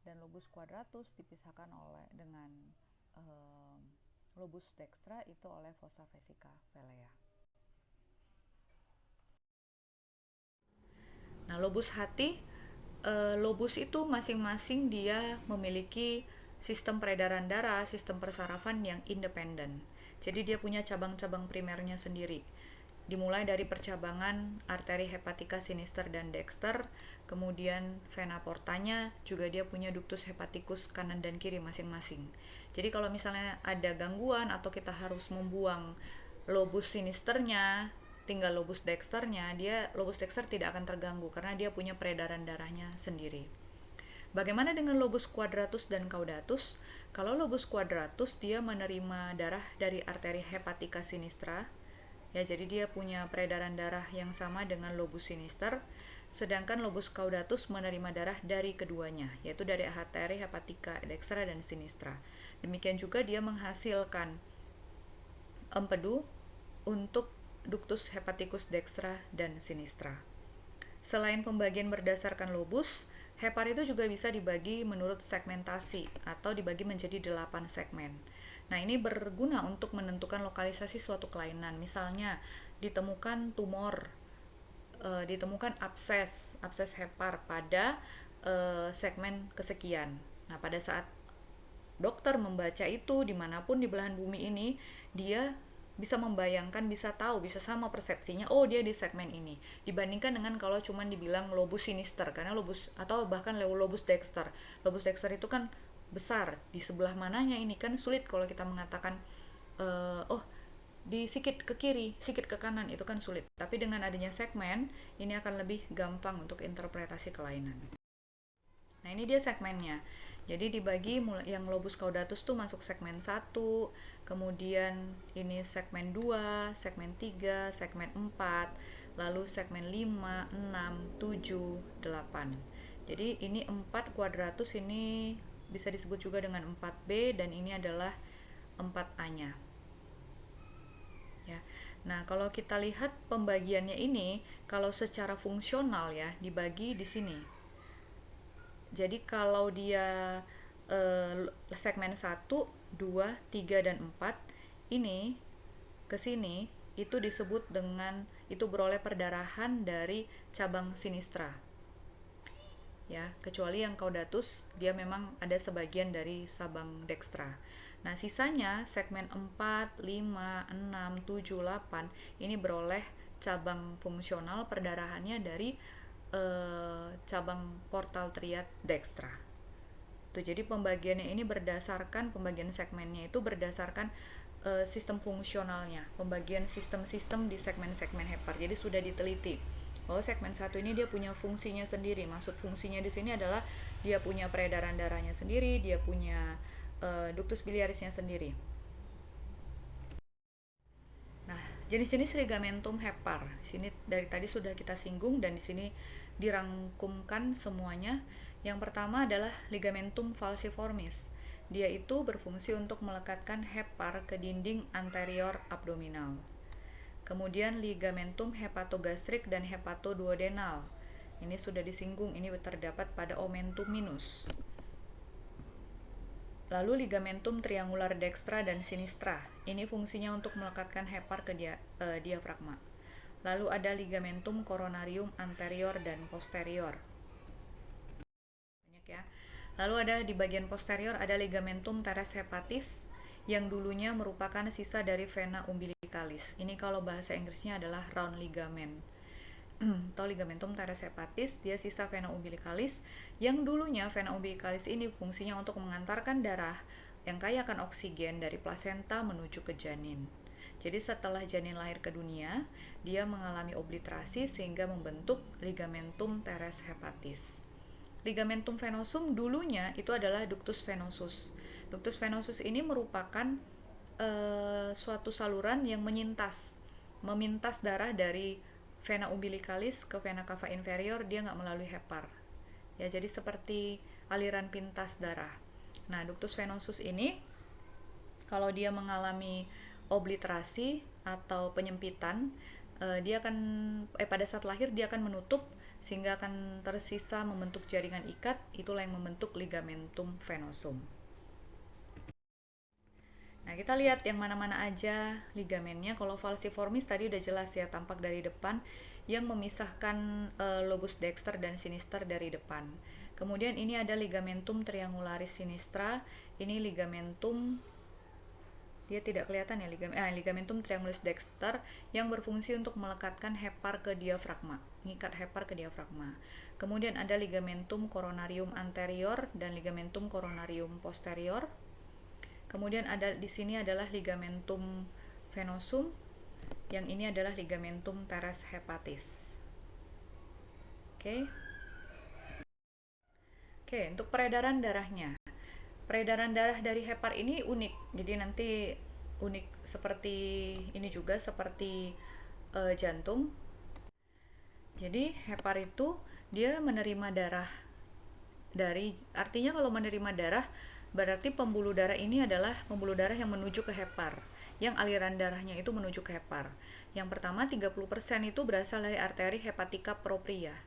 dan lobus quadratus dipisahkan dengan lobus dextra itu oleh fossa vesica velea. Nah, lobus hati, lobus itu masing-masing dia memiliki sistem peredaran darah, sistem persarafan yang independen. Jadi dia punya cabang-cabang primernya sendiri. Dimulai dari percabangan arteri hepatika sinister dan dexter, kemudian vena portanya juga dia punya ductus hepaticus kanan dan kiri masing-masing. Jadi kalau misalnya ada gangguan atau kita harus membuang lobus sinisternya, tinggal lobus dexternya, lobus dexter tidak akan terganggu karena dia punya peredaran darahnya sendiri. Bagaimana dengan lobus quadratus dan caudatus? Kalau lobus quadratus dia menerima darah dari arteri hepatika sinistra, ya, jadi dia punya peredaran darah yang sama dengan lobus sinister, sedangkan lobus caudatus menerima darah dari keduanya, yaitu dari arteri hepatika dextra dan sinistra. Demikian juga dia menghasilkan empedu untuk ductus hepaticus dextra dan sinistra. Selain pembagian berdasarkan lobus, hepar itu juga bisa dibagi menurut segmentasi atau dibagi menjadi 8 segmen. Nah, ini berguna untuk menentukan lokalisasi suatu kelainan. Misalnya, ditemukan tumor, ditemukan abses hepar pada segmen kesekian. Nah, pada saat dokter membaca itu dimanapun di belahan bumi ini, dia bisa membayangkan, bisa tahu, bisa sama persepsinya, oh dia di segmen ini, dibandingkan dengan kalau cuma dibilang lobus sinister, karena lobus atau bahkan lobus dexter itu kan besar, di sebelah mananya ini kan sulit kalau kita mengatakan oh di sikit ke kiri, sikit ke kanan, itu kan sulit. Tapi dengan adanya segmen ini akan lebih gampang untuk interpretasi kelainan. Nah, ini dia segmennya. Jadi dibagi yang lobus caudatus tuh masuk segmen 1, kemudian ini segmen 2, segmen 3, segmen 4, lalu segmen 5, 6, 7, 8. Jadi ini 4 quadratus ini bisa disebut juga dengan 4B, dan ini adalah 4A-nya. Ya. Nah, kalau kita lihat pembagiannya ini, kalau secara fungsional ya, dibagi di sini. Jadi kalau dia segmen 1, 2, 3, dan 4 ini ke sini itu disebut dengan itu beroleh perdarahan dari cabang sinistra. Ya, kecuali yang caudatus dia memang ada sebagian dari cabang dextra. Nah, sisanya segmen 4, 5, 6, 7, 8 ini beroleh cabang fungsional perdarahannya dari cabang portal triad dextra. Tuh, jadi pembagiannya ini berdasarkan pembagian segmennya itu berdasarkan sistem fungsionalnya, pembagian sistem-sistem di segmen-segmen hepar. Jadi sudah diteliti bahwa segmen 1 ini dia punya fungsinya sendiri. Maksud fungsinya di sini adalah dia punya peredaran darahnya sendiri, dia punya ductus biliarisnya sendiri. Nah, jenis-jenis ligamentum hepar. Sini dari tadi sudah kita singgung dan di sini dirangkumkan semuanya. Yang pertama adalah ligamentum falciformis. Dia itu berfungsi untuk melekatkan hepar ke dinding anterior abdominal. Kemudian ligamentum hepatogastrik dan hepatoduodenal. Ini sudah disinggung, ini terdapat pada omentum minus. Lalu ligamentum triangular dextra dan sinistra. Ini fungsinya untuk melekatkan hepar ke diafragma. Lalu ada ligamentum coronarium anterior dan posterior. Banyak ya. Lalu ada di bagian posterior ada ligamentum teres hepatis yang dulunya merupakan sisa dari vena umbilicalis. Ini kalau bahasa Inggrisnya adalah round ligament. Atau ligamentum teres hepatis, dia sisa vena umbilicalis yang dulunya vena umbilicalis ini fungsinya untuk mengantarkan darah yang kaya akan oksigen dari plasenta menuju ke janin. Jadi setelah janin lahir ke dunia, dia mengalami obliterasi sehingga membentuk ligamentum teres hepatis. Ligamentum venosum dulunya itu adalah ductus venosus. Ductus venosus ini merupakan suatu saluran yang memintas darah dari vena umbilicalis ke vena cava inferior, dia nggak melalui hepar. Ya, jadi seperti aliran pintas darah. Nah, ductus venosus ini kalau dia mengalami obliterasi atau penyempitan, dia akan pada saat lahir dia akan menutup sehingga akan tersisa membentuk jaringan ikat, itulah yang membentuk ligamentum venosum. Nah, kita lihat yang mana-mana aja ligamennya. Kalau falciformis tadi udah jelas ya, tampak dari depan yang memisahkan lobus dexter dan sinister dari depan. Kemudian ini ada ligamentum triangularis sinistra. Ini ligamentum, dia tidak kelihatan ya, ligamentum triangularis dexter yang berfungsi untuk melekatkan hepar ke diafragma, mengikat hepar ke diafragma. Kemudian ada ligamentum coronarium anterior dan ligamentum coronarium posterior. Kemudian ada di sini adalah ligamentum venosum, yang ini adalah ligamentum teres hepatis. Oke. Oke, untuk peredaran darahnya. Peredaran darah dari hepar ini unik. Jadi nanti unik seperti ini juga, seperti jantung. Jadi hepar itu dia menerima darah artinya kalau menerima darah berarti pembuluh darah ini adalah pembuluh darah yang menuju ke hepar, yang aliran darahnya itu menuju ke hepar. Yang pertama 30% itu berasal dari arteri hepatica propria.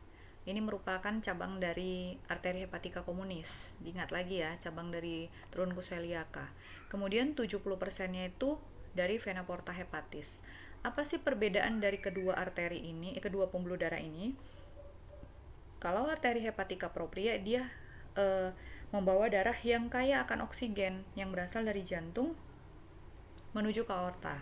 Ini merupakan cabang dari arteri hepatica communis. Diingat lagi ya, cabang dari truncus celiaca. Kemudian 70%-nya itu dari vena porta hepatis. Apa sih perbedaan dari kedua arteri ini, kedua pembuluh darah ini? Kalau arteri hepatica propria dia membawa darah yang kaya akan oksigen yang berasal dari jantung menuju ke aorta.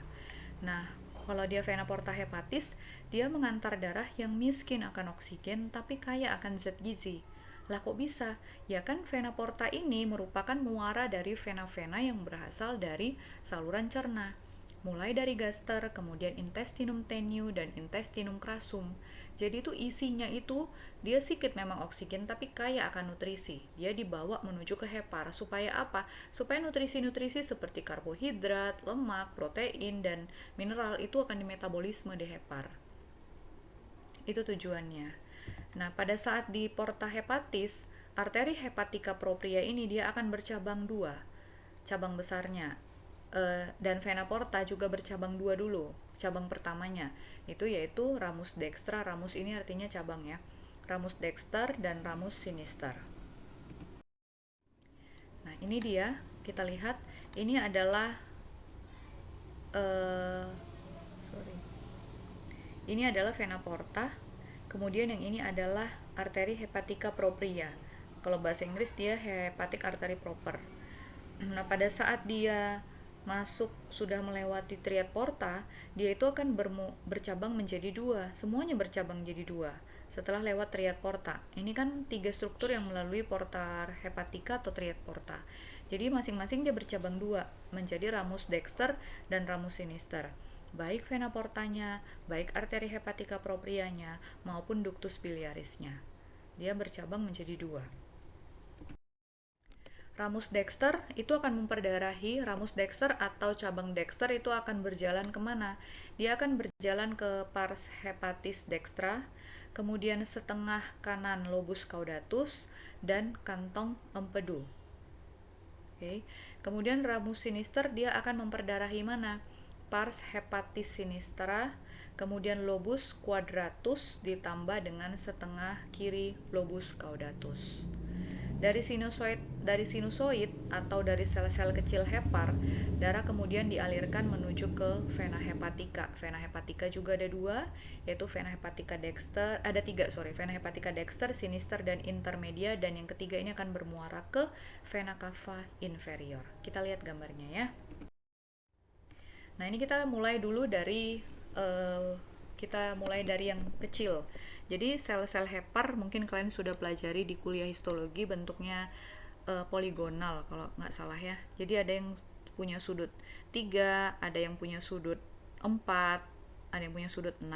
Nah, kalau dia vena porta hepatis, dia mengantar darah yang miskin akan oksigen tapi kaya akan zat gizi. Lah kok bisa? Ya kan vena porta ini merupakan muara dari vena-vena yang berasal dari saluran cerna. Mulai dari gaster, kemudian intestinum tenue dan intestinum crassum. Jadi itu isinya itu dia sedikit memang oksigen tapi kaya akan nutrisi. Dia dibawa menuju ke hepar supaya apa? Supaya nutrisi-nutrisi seperti karbohidrat, lemak, protein dan mineral itu akan dimetabolisme di hepar. Itu tujuannya. Nah, pada saat di porta hepatis, arteri hepatica propria ini dia akan bercabang dua, cabang besarnya. Dan vena porta juga bercabang dua dulu. Cabang pertamanya itu yaitu ramus dextra, ramus ini artinya cabang ya, ramus dexter dan ramus sinister. Nah, ini dia, kita lihat ini adalah ini adalah vena porta, kemudian yang ini adalah arteri hepatica propria. Kalau bahasa Inggris dia hepatic artery proper. Nah, pada saat dia masuk sudah melewati triad porta, dia itu akan bercabang menjadi dua, semuanya bercabang jadi dua setelah lewat triad porta. Ini kan 3 struktur yang melalui porta hepatica atau triad porta. Jadi masing-masing dia bercabang dua menjadi ramus dexter dan ramus sinister. Baik vena portanya, baik arteri hepatica proprianya maupun ductus biliarisnya. Dia bercabang menjadi dua. Ramus dexter itu akan memperdarahi, ramus dexter atau cabang dexter itu akan berjalan kemana? Dia akan berjalan ke pars hepatis dextra, kemudian setengah kanan lobus caudatus, dan kantong empedu. Oke. Kemudian ramus sinister dia akan memperdarahi mana? Pars hepatis sinistra, kemudian lobus quadratus ditambah dengan setengah kiri lobus caudatus. Dari sinusoid atau dari sel-sel kecil hepar, darah kemudian dialirkan menuju ke vena hepatika. Vena hepatika juga ada dua, yaitu vena hepatika dexter, ada tiga sorry, vena hepatika dexter, sinister, dan intermedia. Dan yang ketiga ini akan bermuara ke vena cava inferior. Kita lihat gambarnya ya. Nah, ini kita mulai dari yang kecil. Jadi sel-sel hepar mungkin kalian sudah pelajari di kuliah histologi, bentuknya poligonal kalau nggak salah ya. Jadi ada yang punya sudut 3, ada yang punya sudut 4, ada yang punya sudut 6.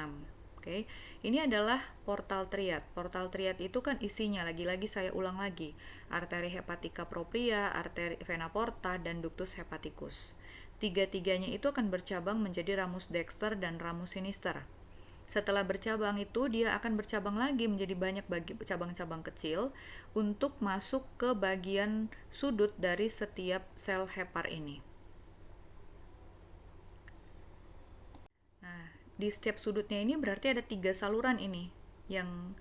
Oke. Ini adalah portal triad. Portal triad itu kan isinya, lagi-lagi saya ulang lagi, arteri hepatika propria, arteri vena porta, dan ductus hepaticus. Tiga-tiganya itu akan bercabang menjadi ramus dexter dan ramus sinister. Setelah bercabang itu, dia akan bercabang lagi menjadi banyak cabang-cabang kecil untuk masuk ke bagian sudut dari setiap sel hepar ini. Nah, di setiap sudutnya ini berarti ada 3 saluran ini yang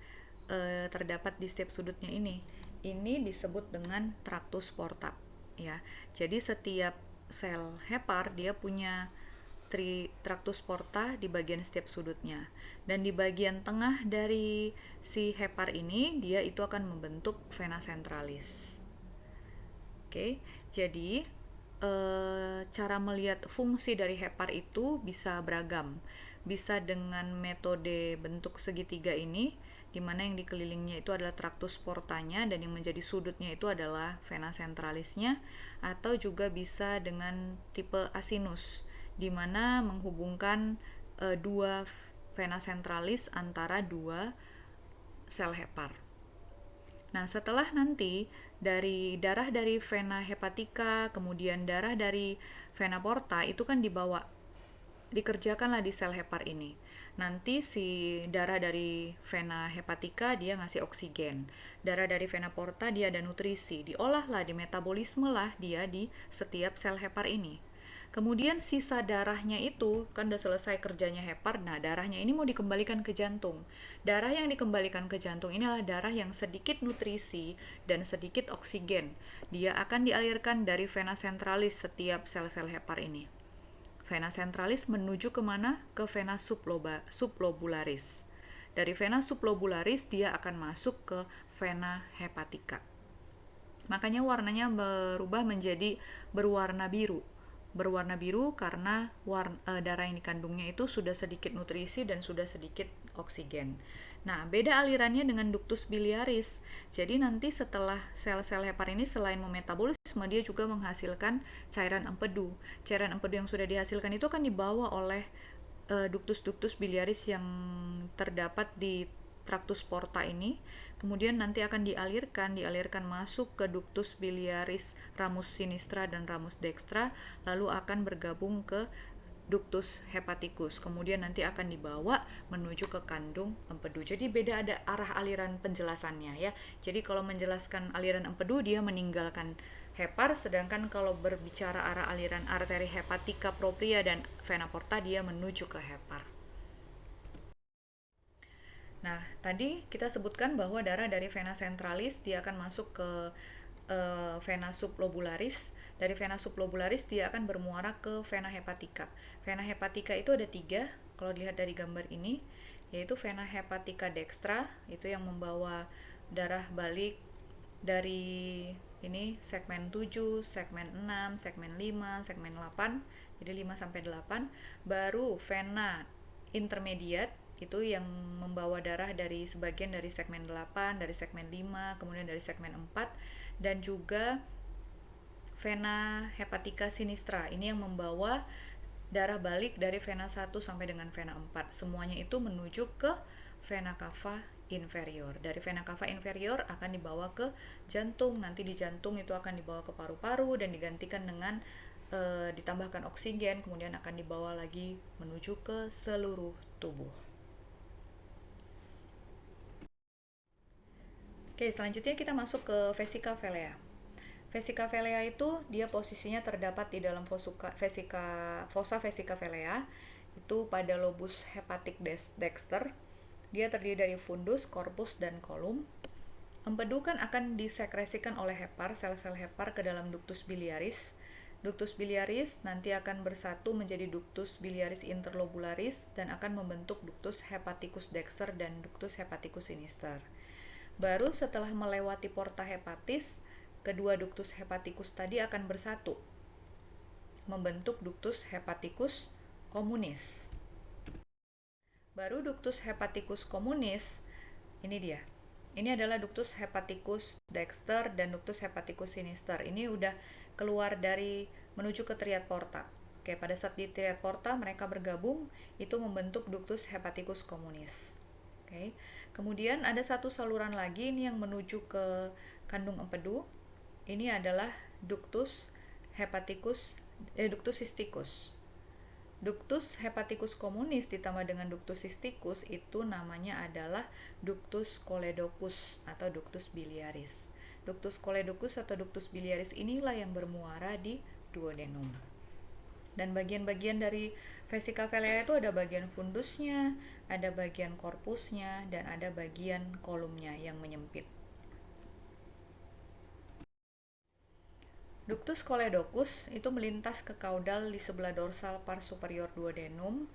terdapat di setiap sudutnya ini. Ini disebut dengan tractus porta, ya. Jadi setiap sel hepar dia punya tractus porta di bagian setiap sudutnya, dan di bagian tengah dari si hepar ini dia itu akan membentuk vena centralis. Oke, jadi cara melihat fungsi dari hepar itu bisa beragam. Bisa dengan metode bentuk segitiga ini, di mana yang dikelilingnya itu adalah tractus portanya dan yang menjadi sudutnya itu adalah vena centralisnya, atau juga bisa dengan tipe asinus, di mana menghubungkan dua vena centralis antara dua sel hepar. Nah, setelah nanti dari darah dari vena hepatika, kemudian darah dari vena porta itu kan dikerjakanlah di sel hepar ini. Nanti si darah dari vena hepatika dia ngasih oksigen. Darah dari vena porta dia ada nutrisi, diolahlah, dimetabolisme lah dia di setiap sel hepar ini. Kemudian sisa darahnya itu kan udah selesai kerjanya hepar. Nah, darahnya ini mau dikembalikan ke jantung. Darah yang dikembalikan ke jantung ini adalah darah yang sedikit nutrisi dan sedikit oksigen. Dia akan dialirkan dari vena centralis setiap sel-sel hepar ini. Vena centralis menuju kemana? Ke vena sublobularis. Dari vena sublobularis dia akan masuk ke vena hepatika. Makanya warnanya berubah menjadi berwarna biru. Berwarna biru karena darah yang dikandungnya itu sudah sedikit nutrisi dan sudah sedikit oksigen. Nah, beda alirannya dengan ductus biliaris. Jadi nanti setelah sel-sel hepar ini selain memetabolisme, dia juga menghasilkan cairan empedu. Cairan empedu yang sudah dihasilkan itu akan dibawa oleh ductus biliaris yang terdapat di tractus porta ini, kemudian nanti akan dialirkan masuk ke ductus biliaris ramus sinistra dan ramus dextra, lalu akan bergabung ke ductus hepaticus, kemudian nanti akan dibawa menuju ke kandung empedu. Jadi beda ada arah aliran penjelasannya ya. Jadi kalau menjelaskan aliran empedu dia meninggalkan hepar, sedangkan kalau berbicara arah aliran arteri hepatika propria dan vena porta dia menuju ke hepar. Nah, tadi kita sebutkan bahwa darah dari vena centralis dia akan masuk ke vena sublobularis. Dari vena sublobularis dia akan bermuara ke vena hepatika. Vena hepatika itu ada 3, kalau dilihat dari gambar ini, yaitu vena hepatika dextra, itu yang membawa darah balik dari ini segmen 7, segmen 6, segmen 5, segmen 8, jadi 5 sampai 8. Baru vena intermediate itu yang membawa darah dari sebagian dari segmen 8, dari segmen 5, kemudian dari segmen 4, dan juga vena hepatika sinistra. Ini yang membawa darah balik dari vena 1 sampai dengan vena 4. Semuanya itu menuju ke vena cava inferior. Dari vena cava inferior akan dibawa ke jantung. Nanti di jantung itu akan dibawa ke paru-paru dan digantikan dengan ditambahkan oksigen, kemudian akan dibawa lagi menuju ke seluruh tubuh. Oke, selanjutnya kita masuk ke vesica velea. Vesica velea itu dia posisinya terdapat di dalam fossa vesica velea, itu pada lobus hepatic dexter. Dia terdiri dari fundus, corpus, dan column. Empedu kan akan disekresikan oleh hepar, sel-sel hepar ke dalam ductus biliaris. Ductus biliaris nanti akan bersatu menjadi ductus biliaris interlobularis dan akan membentuk ductus hepaticus dexter dan ductus hepaticus sinister. Baru setelah melewati porta hepatis, kedua ductus hepaticus tadi akan bersatu membentuk ductus hepaticus communis. Baru ductus hepaticus communis, ini dia. Ini adalah ductus hepaticus dexter dan ductus hepaticus sinister. Ini udah keluar dari menuju ke triad porta. Oke, pada saat di triad porta mereka bergabung itu membentuk ductus hepaticus communis. Oke. Kemudian ada satu saluran lagi ini yang menuju ke kandung empedu. Ini adalah ductus cysticus. Ductus hepaticus communis ditambah dengan ductus cysticus itu namanya adalah ductus choledocus atau ductus biliaris. Ductus choledocus atau ductus biliaris inilah yang bermuara di duodenum. Dan bagian-bagian dari vesica velea itu ada bagian fundusnya, ada bagian korpusnya, dan ada bagian kolumnya yang menyempit. Ductus choledocus itu melintas ke kaudal di sebelah dorsal pars superior duodenum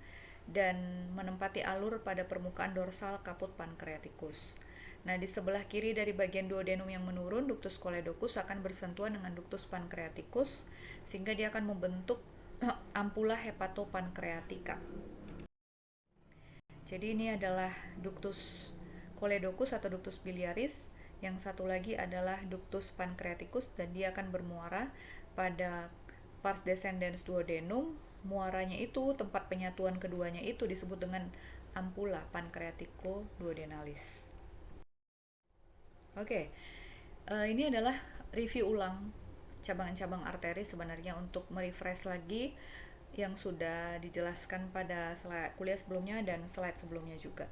dan menempati alur pada permukaan dorsal kaput pancreaticus. Nah, di sebelah kiri dari bagian duodenum yang menurun, ductus choledocus akan bersentuhan dengan ductus pancreaticus sehingga dia akan membentuk ampula hepatopancreatica. Jadi ini adalah ductus choledocus atau ductus biliaris. Yang satu lagi adalah ductus pancreaticus dan dia akan bermuara pada pars descendens duodenum. Muaranya itu, tempat penyatuan keduanya itu disebut dengan ampula pancreatico duodenalis. Oke, ini adalah review ulang cabang-cabang arteri sebenarnya untuk merefresh lagi yang sudah dijelaskan pada kuliah sebelumnya dan slide sebelumnya juga.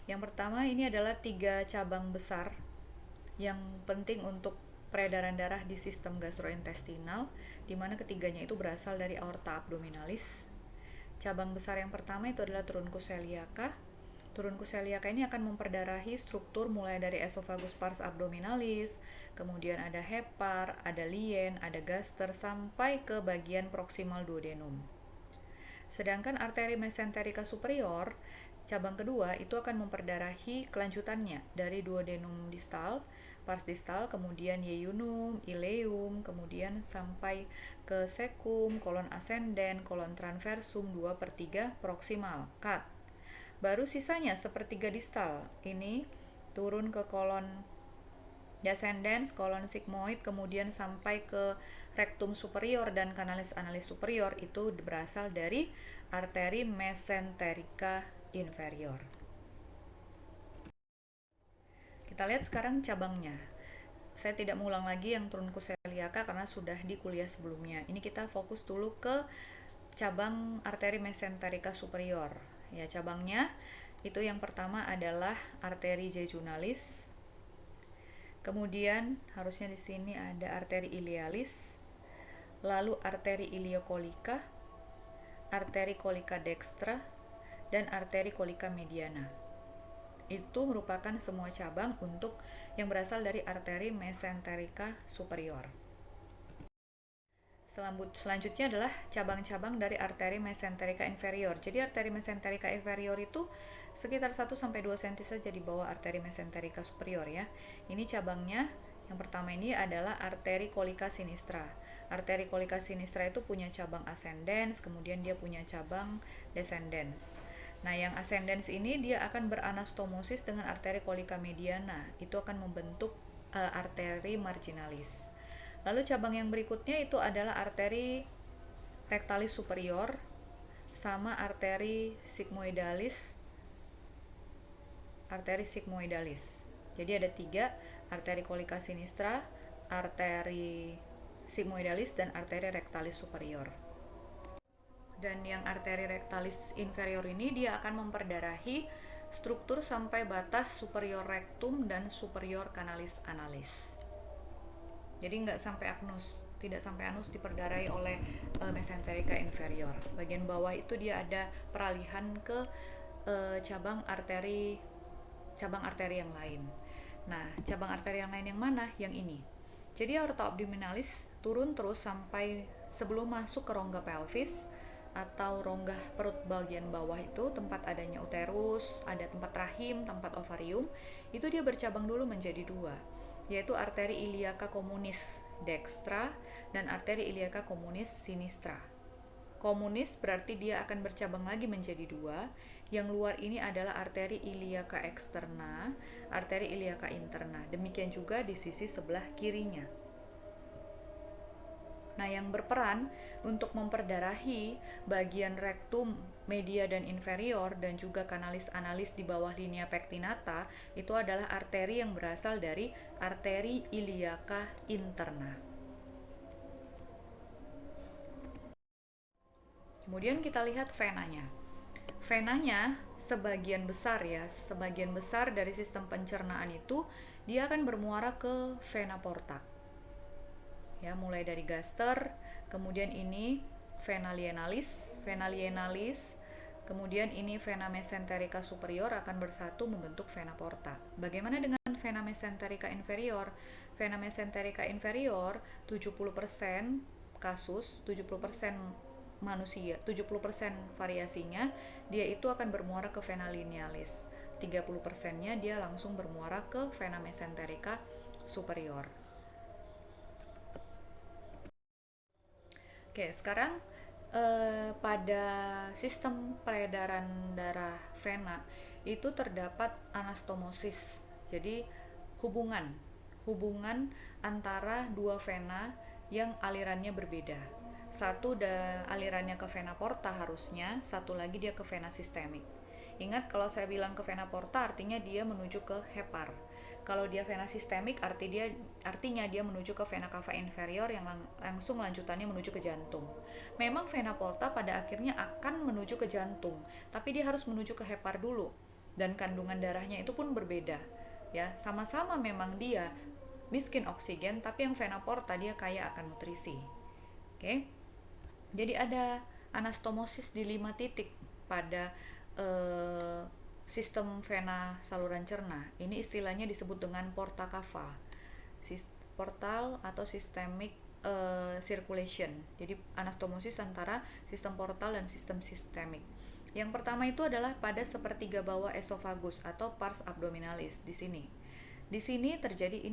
Yang pertama ini adalah 3 cabang besar yang penting untuk peredaran darah di sistem gastrointestinal, di mana ketiganya itu berasal dari aorta abdominalis. Cabang besar yang pertama itu adalah truncus celiaca. Truncus celiaca ini akan memperdarahi struktur mulai dari esophagus pars abdominalis, kemudian ada hepar, ada lien, ada gaster, sampai ke bagian proksimal duodenum. Sedangkan arteri mesenterica superior, cabang kedua itu akan memperdarahi kelanjutannya dari duodenum distal, pars distal, kemudian yeyunum, ileum, kemudian sampai ke cecum, kolon ascendens, kolon transversum 2/3 proksimal, cut. Baru sisanya sepertiga distal, ini turun ke kolon descendens, kolon sigmoid, kemudian sampai ke rectum superior dan canalis analis superior itu berasal dari arteri mesenterica inferior. Kita lihat sekarang cabangnya. Saya tidak mengulang lagi yang truncus celiaca karena sudah di kuliah sebelumnya. Ini kita fokus dulu ke cabang arteri mesenterica superior. Ya, cabangnya itu yang pertama adalah arteri jejunalis. Kemudian harusnya di sini ada arteri ilialis, lalu arteri iliocolica, arteri colica dextra, dan arteri colica mediana. Itu merupakan semua cabang untuk yang berasal dari arteri mesenterica superior. Selanjutnya adalah cabang-cabang dari arteri mesenterica inferior. Jadi arteri mesenterica inferior itu sekitar 1-2 cm saja di bawah arteri mesenterica superior ya. Ini cabangnya. Yang pertama ini adalah arteri colica sinistra. Arteri colica sinistra itu punya cabang ascendens, kemudian dia punya cabang descendens. Nah, yang ascendens ini dia akan beranastomosis dengan arteri colica mediana. Itu akan membentuk arteri marginalis. Lalu cabang yang berikutnya itu adalah arteri rectalis superior sama arteri sigmoidalis. Jadi ada 3, arteri colica sinistra, arteri sigmoidalis, dan arteri rectalis superior. Dan yang arteri rectalis inferior ini dia akan memperdarahi struktur sampai batas superior rectum dan superior canalis analis. Jadi tidak sampai anus diperdarahi oleh mesenterica inferior. Bagian bawah itu dia ada peralihan ke cabang arteri yang lain. Nah, cabang arteri yang lain yang mana? Yang ini. Jadi aorta abdominalis turun terus sampai sebelum masuk ke rongga pelvis atau rongga perut bagian bawah itu tempat adanya uterus, ada tempat rahim, tempat ovarium, itu dia bercabang dulu menjadi dua, yaitu arteri iliaca communis dextra dan arteri iliaca communis sinistra. Komunis berarti dia akan bercabang lagi menjadi dua. Yang luar ini adalah arteri iliaca externa, arteri iliaca interna. Demikian juga di sisi sebelah kirinya. Nah, yang berperan untuk memperdarahi bagian rektum, media dan inferior dan juga kanalis analis di bawah linea pectinata itu adalah arteri yang berasal dari arteri iliaca interna. Kemudian kita lihat venanya. Venanya sebagian besar dari sistem pencernaan itu dia akan bermuara ke vena porta. Ya, mulai dari gaster, kemudian ini vena lienalis, kemudian ini vena mesenterica superior akan bersatu membentuk vena porta. Bagaimana dengan vena mesenterica inferior? Vena mesenterica inferior 70% kasus, 70% manusia, 70% variasinya dia itu akan bermuara ke vena linealis. 30%-nya dia langsung bermuara ke vena mesenterica superior. Oke, sekarang pada sistem peredaran darah vena itu terdapat anastomosis. Jadi hubungan hubungan antara dua vena yang alirannya berbeda. Satu alirannya ke vena porta harusnya, satu lagi dia ke vena sistemik. Ingat kalau saya bilang ke vena porta artinya dia menuju ke hepar. Kalau dia vena sistemik artinya dia menuju ke vena cava inferior yang langsung lanjutannya menuju ke jantung. Memang vena porta pada akhirnya akan menuju ke jantung, tapi dia harus menuju ke hepar dulu dan kandungan darahnya itu pun berbeda. Ya, sama-sama memang dia miskin oksigen, tapi yang vena porta dia kaya akan nutrisi. Oke. Jadi ada anastomosis di 5 titik pada sistem vena saluran cerna. Ini istilahnya disebut dengan porta cava. Portal atau systemic circulation. Jadi anastomosis antara sistem portal dan sistem sistemik. Yang pertama itu adalah pada sepertiga bawah esofagus atau pars abdominalis di sini. Di sini terjadi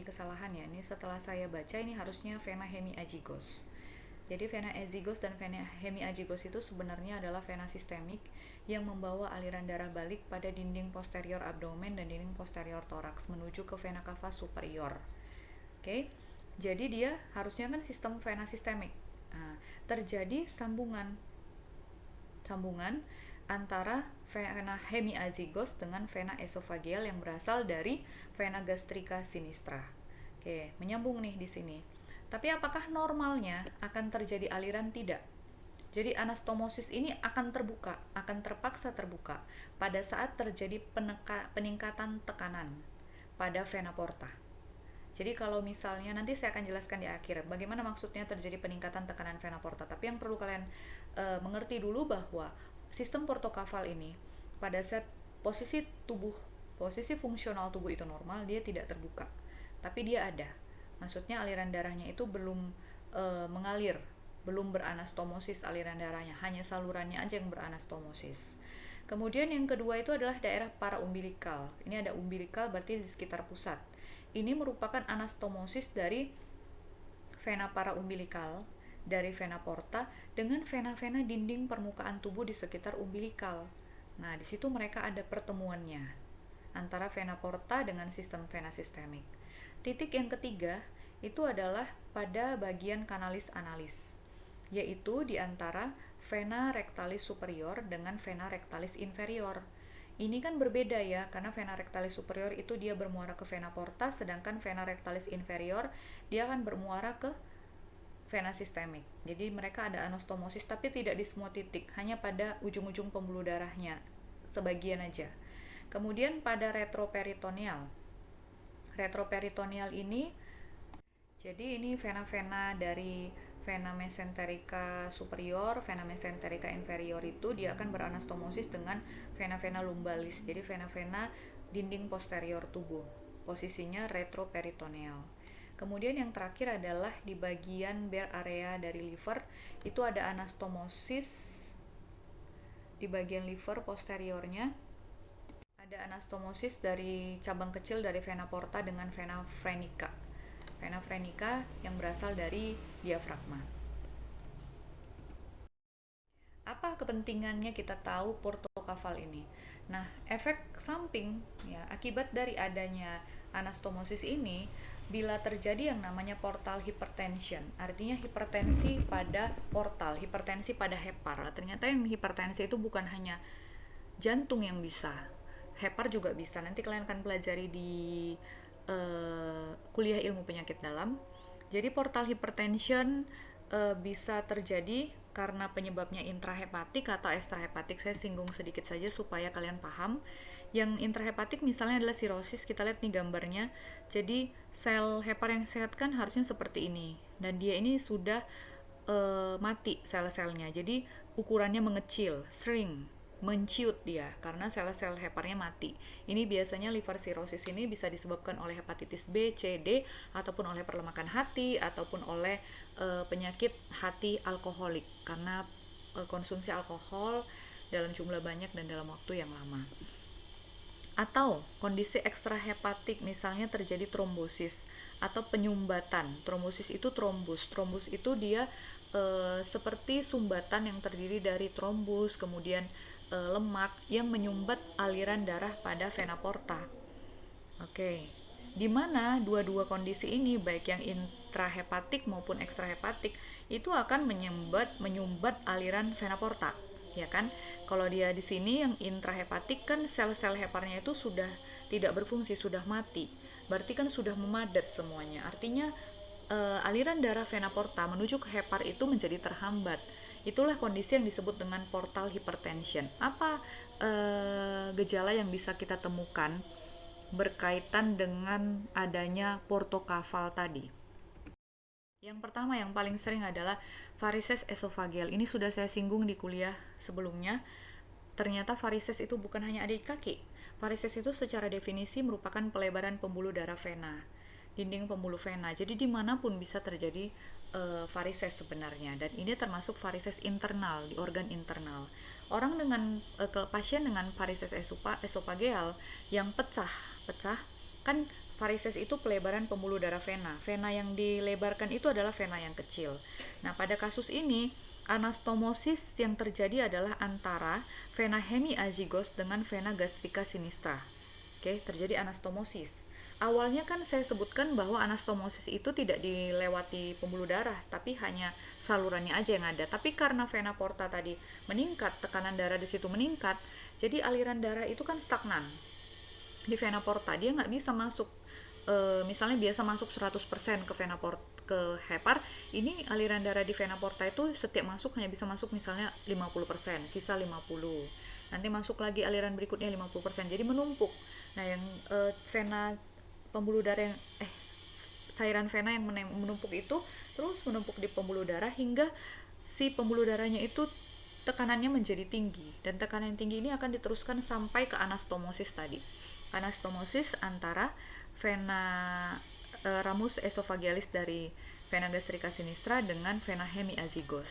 kesalahan ya. Ini setelah saya baca ini harusnya vena hemiazygos. Jadi vena azygos dan vena hemiazygos itu sebenarnya adalah vena sistemik yang membawa aliran darah balik pada dinding posterior abdomen dan dinding posterior toraks menuju ke vena cava superior. Oke. Jadi dia harusnya kan sistem vena sistemik. Nah, terjadi sambungan antara vena hemiazygos dengan vena esofageal yang berasal dari vena gastrica sinistra. Oke, menyambung nih di sini. Tapi apakah normalnya akan terjadi aliran? Tidak. Jadi anastomosis ini akan terpaksa terbuka pada saat terjadi peningkatan tekanan pada vena porta. Jadi kalau misalnya nanti saya akan jelaskan di akhir bagaimana maksudnya terjadi peningkatan tekanan vena porta. Tapi yang perlu kalian mengerti dulu bahwa sistem portokaval ini pada saat posisi fungsional tubuh itu normal, dia tidak terbuka. Tapi dia ada. Maksudnya aliran darahnya itu belum mengalir, belum beranastomosis aliran darahnya, hanya salurannya aja yang beranastomosis. Kemudian yang kedua itu adalah daerah paraumbilikal. Ini ada umbilikal berarti di sekitar pusat. Ini merupakan anastomosis dari vena paraumbilikal, dari vena porta dengan vena-vena dinding permukaan tubuh di sekitar umbilikal. Nah, di situ mereka ada pertemuannya antara vena porta dengan sistem vena sistemik. Titik yang ketiga itu adalah pada bagian kanalis analis, yaitu di antara vena rectalis superior dengan vena rectalis inferior. Ini kan berbeda ya, karena vena rectalis superior itu dia bermuara ke vena porta, sedangkan vena rectalis inferior dia akan bermuara ke vena sistemik. Jadi mereka ada anastomosis tapi tidak di semua titik, hanya pada ujung-ujung pembuluh darahnya, sebagian aja. Kemudian pada retroperitoneal. Retroperitoneal ini, jadi ini vena-vena dari vena mesenterica superior, vena mesenterica inferior itu dia akan beranastomosis dengan vena-vena lumbalis. Jadi vena-vena dinding posterior tubuh. Posisinya retroperitoneal. Kemudian yang terakhir adalah di bagian bare area dari liver, itu ada anastomosis di bagian liver posteriornya. Ada anastomosis dari cabang kecil dari vena porta dengan vena phrenica. Vena phrenica yang berasal dari diafragma. Apa kepentingannya kita tahu portokafal ini? Nah, efek samping ya akibat dari adanya anastomosis ini bila terjadi yang namanya portal hypertension, artinya hipertensi pada portal, hipertensi pada hepar. Ternyata yang hipertensi itu bukan hanya jantung yang bisa, hepar juga bisa. Nanti kalian akan pelajari di kuliah ilmu penyakit dalam. Jadi portal hypertension bisa terjadi karena penyebabnya intrahepatik atau extrahepatik. Saya singgung sedikit saja supaya kalian paham. Yang intrahepatik misalnya adalah sirosis. Kita lihat nih gambarnya. Jadi sel hepar yang sehat kan harusnya seperti ini, dan dia ini sudah mati sel-selnya. Jadi ukurannya mengecil, shrink, menciut dia karena sel-sel heparnya mati. Ini biasanya liver cirrhosis ini bisa disebabkan oleh hepatitis B, C, D, ataupun oleh perlemakan hati, ataupun oleh penyakit hati alkoholik karena konsumsi alkohol dalam jumlah banyak dan dalam waktu yang lama. Atau kondisi ekstrahepatik, misalnya terjadi trombosis atau penyumbatan. Trombosis itu trombus. Trombus itu dia seperti sumbatan yang terdiri dari trombus, kemudian lemak yang menyumbat aliran darah pada vena porta. Oke. Di mana dua-dua kondisi ini, baik yang intrahepatik maupun ekstrahepatik, itu akan menyumbat aliran vena porta, ya kan? Kalau dia di sini yang intrahepatik kan sel-sel heparnya itu sudah tidak berfungsi, sudah mati. Berarti kan sudah memadat semuanya. Artinya aliran darah vena porta menuju ke hepar itu menjadi terhambat. Itulah kondisi yang disebut dengan portal hypertension. Apa gejala yang bisa kita temukan berkaitan dengan adanya portokafal tadi? Yang pertama yang paling sering adalah varises esophageal. Ini sudah saya singgung di kuliah sebelumnya. Ternyata varises itu bukan hanya ada di kaki. Varises itu secara definisi merupakan pelebaran pembuluh darah vena, dinding pembuluh vena. Jadi dimanapun bisa terjadi varises sebenarnya. Dan ini termasuk varises internal, di organ internal. Orang dengan pasien dengan varises esophageal yang pecah kan, varises itu pelebaran pembuluh darah vena. Vena yang dilebarkan itu adalah vena yang kecil. Nah, pada kasus ini anastomosis yang terjadi adalah antara vena hemiazygos dengan vena gastrica sinistra. Oke, terjadi anastomosis. Awalnya kan saya sebutkan bahwa anastomosis itu tidak dilewati pembuluh darah, tapi hanya salurannya aja yang ada. Tapi karena vena porta tadi meningkat, tekanan darah di situ meningkat, jadi aliran darah itu kan stagnan. Di vena porta dia nggak bisa masuk. Misalnya biasa masuk 100% ke vena porta, ke hepar, ini aliran darah di vena porta itu setiap masuk hanya bisa masuk misalnya 50%, sisa 50%. Nanti masuk lagi aliran berikutnya 50%. Jadi menumpuk. Nah, yang vena pembuluh darah yang cairan vena yang menumpuk itu terus menumpuk di pembuluh darah hingga si pembuluh darahnya itu tekanannya menjadi tinggi, dan tekanan yang tinggi ini akan diteruskan sampai ke anastomosis tadi. Anastomosis antara vena ramus esophagealis dari vena gastrica sinistra dengan vena hemiazygos.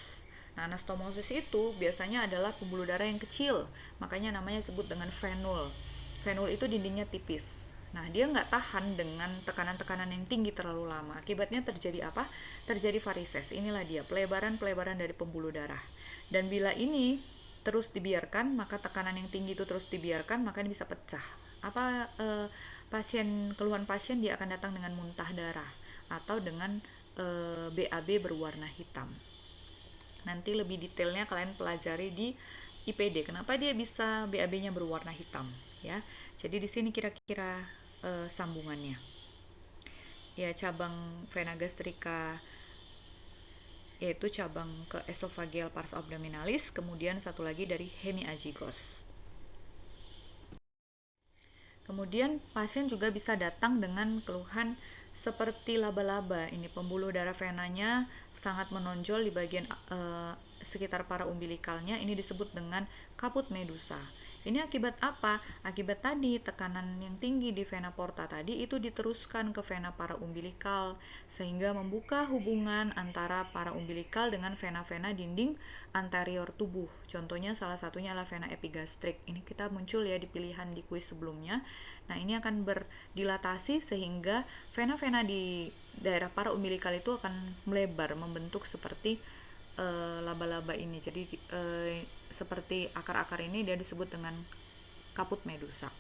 Nah, anastomosis itu biasanya adalah pembuluh darah yang kecil, makanya namanya disebut dengan venul. Venul itu dindingnya tipis. Nah, dia nggak tahan dengan tekanan-tekanan yang tinggi terlalu lama. Akibatnya terjadi apa? Terjadi varises. Inilah dia, pelebaran-pelebaran dari pembuluh darah. Dan bila ini terus dibiarkan, maka tekanan yang tinggi itu terus dibiarkan, maka ini bisa pecah. Apa keluhan pasien, dia akan datang dengan muntah darah atau dengan BAB berwarna hitam. Nanti lebih detailnya kalian pelajari di IPD. Kenapa dia bisa BAB-nya berwarna hitam, ya. Jadi di sini kira-kira sambungannya. Ya, cabang vena gastrica yaitu cabang ke esophageal pars abdominalis, kemudian satu lagi dari hemiazygos. Kemudian pasien juga bisa datang dengan keluhan seperti laba-laba. Ini pembuluh darah venanya sangat menonjol di bagian sekitar para umbilikalnya. Ini disebut dengan kaput medusa. Ini akibat apa? Akibat tadi tekanan yang tinggi di vena porta tadi itu diteruskan ke vena paraumbilikal sehingga membuka hubungan antara paraumbilikal dengan vena-vena dinding anterior tubuh. Contohnya salah satunya adalah vena epigastrik. Ini kita muncul ya di pilihan di kuis sebelumnya. Nah, ini akan berdilatasi sehingga vena-vena di daerah paraumbilikal itu akan melebar membentuk seperti laba-laba ini. Jadi seperti akar-akar ini dia disebut dengan kaput medusa.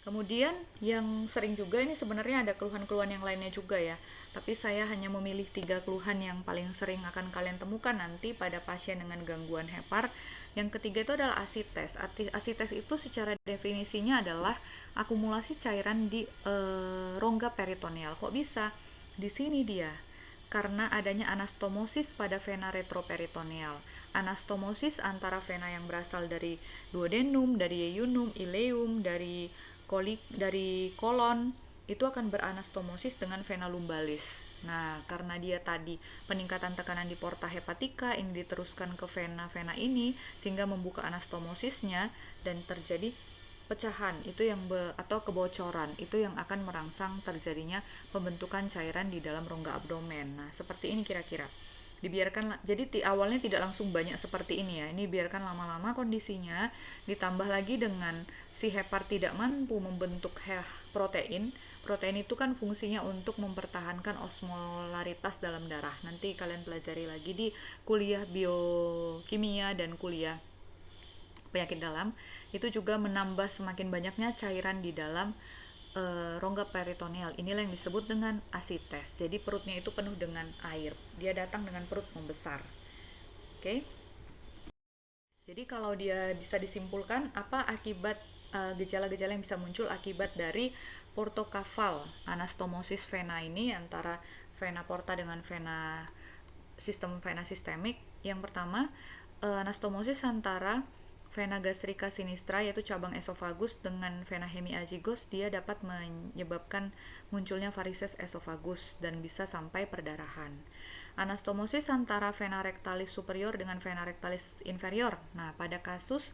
Kemudian yang sering juga ini sebenarnya ada keluhan-keluhan yang lainnya juga ya. Tapi saya hanya memilih 3 keluhan yang paling sering akan kalian temukan nanti pada pasien dengan gangguan hepar. Yang ketiga itu adalah asites. Asites itu secara definisinya adalah akumulasi cairan di rongga peritoneal. Kok bisa? Di sini dia. Karena adanya anastomosis pada vena retroperitoneal. Anastomosis antara vena yang berasal dari duodenum, dari yeyunum, ileum, dari kolon itu akan beranastomosis dengan vena lumbalis. Nah, karena dia tadi peningkatan tekanan di porta hepatika ini diteruskan ke vena-vena ini sehingga membuka anastomosisnya dan terjadi pecahan itu yang atau kebocoran itu yang akan merangsang terjadinya pembentukan cairan di dalam rongga abdomen. Nah, seperti ini kira-kira. Dibiarkan jadi awalnya tidak langsung banyak seperti ini ya. Ini biarkan lama-lama kondisinya ditambah lagi dengan si hepar tidak mampu membentuk protein. Protein itu kan fungsinya untuk mempertahankan osmolaritas dalam darah. Nanti kalian pelajari lagi di kuliah biokimia dan kuliah penyakit dalam. Itu juga menambah semakin banyaknya cairan di dalam rongga peritoneal. Inilah yang disebut dengan asites. Jadi perutnya itu penuh dengan air. Dia datang dengan perut membesar. Oke. Jadi kalau dia bisa disimpulkan apa akibat gejala-gejala yang bisa muncul akibat dari portokafal anastomosis vena ini antara vena porta dengan sistem vena sistemik. Yang pertama, anastomosis antara vena gastrica sinistra yaitu cabang esofagus dengan vena hemiazygos dia dapat menyebabkan munculnya varises esofagus dan bisa sampai perdarahan. Anastomosis antara vena rectalis superior dengan vena rectalis inferior. Nah, pada kasus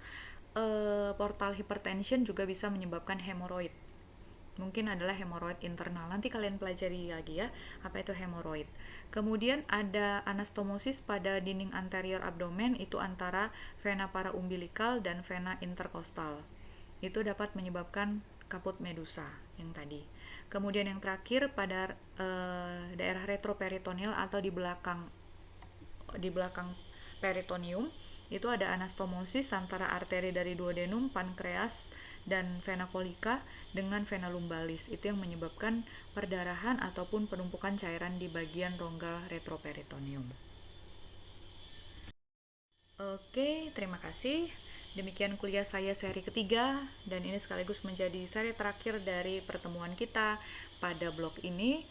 portal hypertension juga bisa menyebabkan hemoroid. Mungkin adalah hemoroid internal. Nanti kalian pelajari lagi ya, apa itu hemoroid. Kemudian ada anastomosis pada dinding anterior abdomen itu antara vena paraumbilikal dan vena interkostal. Itu dapat menyebabkan kaput medusa yang tadi. Kemudian yang terakhir pada daerah retroperitoneal atau di belakang peritoneum itu ada anastomosis antara arteri dari duodenum, pankreas, dan vena collica dengan vena lumbalis. Itu yang menyebabkan perdarahan ataupun penumpukan cairan di bagian rongga retroperitoneum. Oke, terima kasih. Demikian kuliah saya seri ketiga dan ini sekaligus menjadi seri terakhir dari pertemuan kita pada blog ini.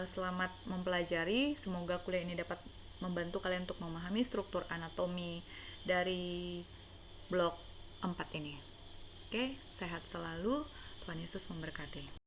Selamat mempelajari. Semoga kuliah ini dapat membantu kalian untuk memahami struktur anatomi dari blok 4 ini. Oke, sehat selalu. Tuhan Yesus memberkati.